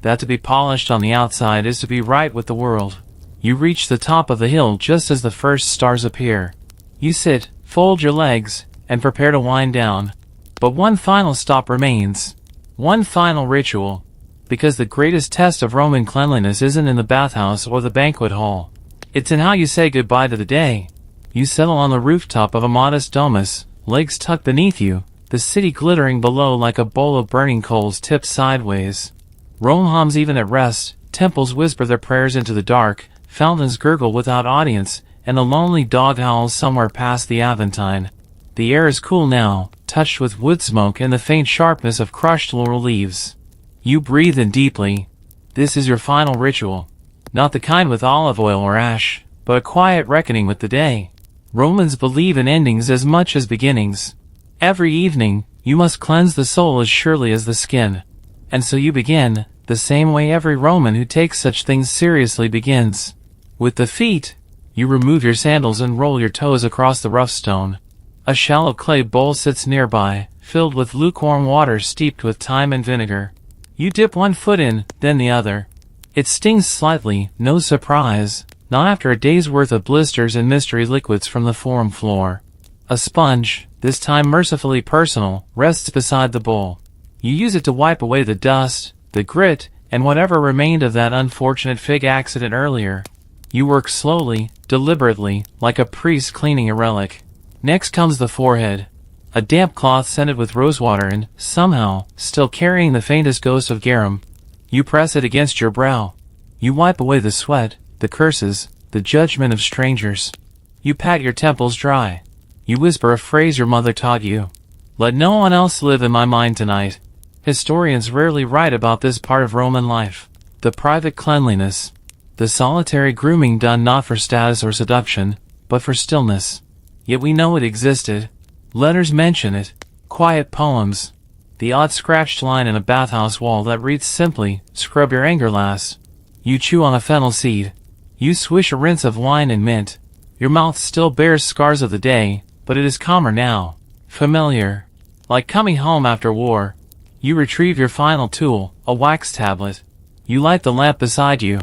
That to be polished on the outside is to be right with the world. You reach the top of the hill just as the first stars appear. You sit, fold your legs, and prepare to wind down. But one final stop remains. One final ritual. Because the greatest test of Roman cleanliness isn't in the bathhouse or the banquet hall. It's in how you say goodbye to the day. You settle on the rooftop of a modest domus, legs tucked beneath you, the city glittering below like a bowl of burning coals tipped sideways. Rome hums even at rest, temples whisper their prayers into the dark, fountains gurgle without audience, and a lonely dog howls somewhere past the Aventine. The air is cool now, touched with wood smoke and the faint sharpness of crushed laurel leaves. You breathe in deeply. This is your final ritual. Not the kind with olive oil or ash, but a quiet reckoning with the day. Romans believe in endings as much as beginnings. Every evening, you must cleanse the soul as surely as the skin. And so you begin, the same way every Roman who takes such things seriously begins. With the feet, you remove your sandals and roll your toes across the rough stone. A shallow clay bowl sits nearby, filled with lukewarm water steeped with thyme and vinegar. You dip one foot in, then the other. It stings slightly, no surprise, not after a day's worth of blisters and mystery liquids from the forum floor. A sponge, this time mercifully personal, rests beside the bowl. You use it to wipe away the dust, the grit, and whatever remained of that unfortunate fig accident earlier. You work slowly, deliberately, like a priest cleaning a relic. Next comes the forehead. A damp cloth scented with rosewater and, somehow, still carrying the faintest ghost of garum. You press it against your brow. You wipe away the sweat, the curses, the judgment of strangers. You pat your temples dry. You whisper a phrase your mother taught you. Let no one else live in my mind tonight. Historians rarely write about this part of Roman life. The private cleanliness. The solitary grooming done not for status or seduction, but for stillness. Yet we know it existed. Letters mention it. Quiet poems. The odd scratched line in a bathhouse wall that reads simply, "Scrub your anger, lass." You chew on a fennel seed. You swish a rinse of wine and mint. Your mouth still bears scars of the day, but it is calmer now. Familiar. Like coming home after war. You retrieve your final tool, a wax tablet. You light the lamp beside you.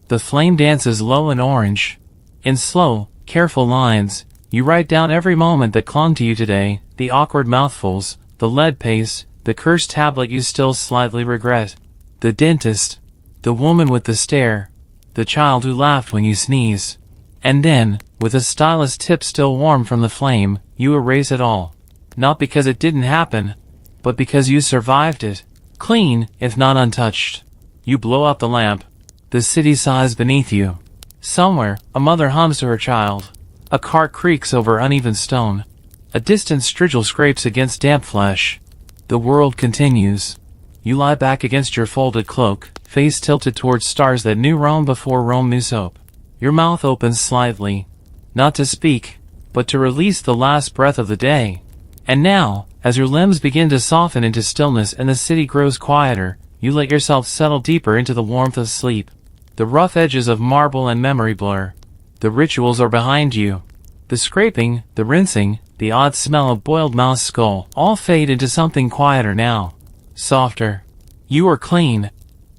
The flame dances low and orange. In slow, careful lines, you write down every moment that clung to you today, the awkward mouthfuls, the lead pace, the cursed tablet you still slightly regret. The dentist. The woman with the stare. The child who laughed when you sneeze. And then, with a stylus tip still warm from the flame, you erase it all. Not because it didn't happen, but because you survived it. Clean, if not untouched. You blow out the lamp. The city sighs beneath you. Somewhere, a mother hums to her child. A cart creaks over uneven stone. A distant strigil scrapes against damp flesh. The world continues. You lie back against your folded cloak, face tilted towards stars that knew Rome before Rome knew soap. Your mouth opens slightly. Not to speak, but to release the last breath of the day. And now, as your limbs begin to soften into stillness and the city grows quieter, you let yourself settle deeper into the warmth of sleep. The rough edges of marble and memory blur. The rituals are behind you. The scraping, the rinsing, the odd smell of boiled mouse skull, all fade into something quieter now. Softer. You are clean.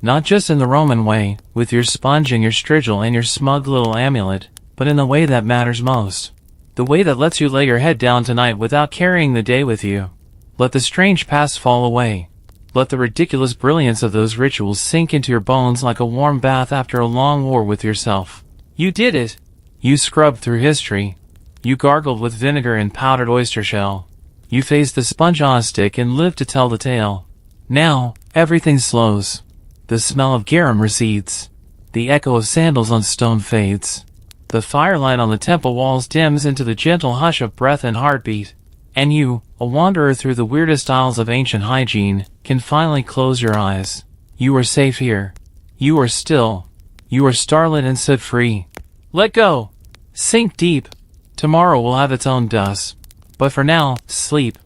Not just in the Roman way, with your sponge and your strigil and your smug little amulet, but in the way that matters most. The way that lets you lay your head down tonight without carrying the day with you. Let the strange past fall away. Let the ridiculous brilliance of those rituals sink into your bones like a warm bath after a long war with yourself. You did it. You scrubbed through history. You gargled with vinegar and powdered oyster shell. You faced the sponge on a stick and lived to tell the tale. Now, everything slows. The smell of garum recedes. The echo of sandals on stone fades. the firelight on the temple walls dims into the gentle hush of breath and heartbeat, and you, a wanderer through the weirdest aisles of ancient hygiene, can finally close your eyes. You are safe here. You are still. You are starlit and set free. Let go. Sink deep. Tomorrow will have its own dust. But for now, sleep.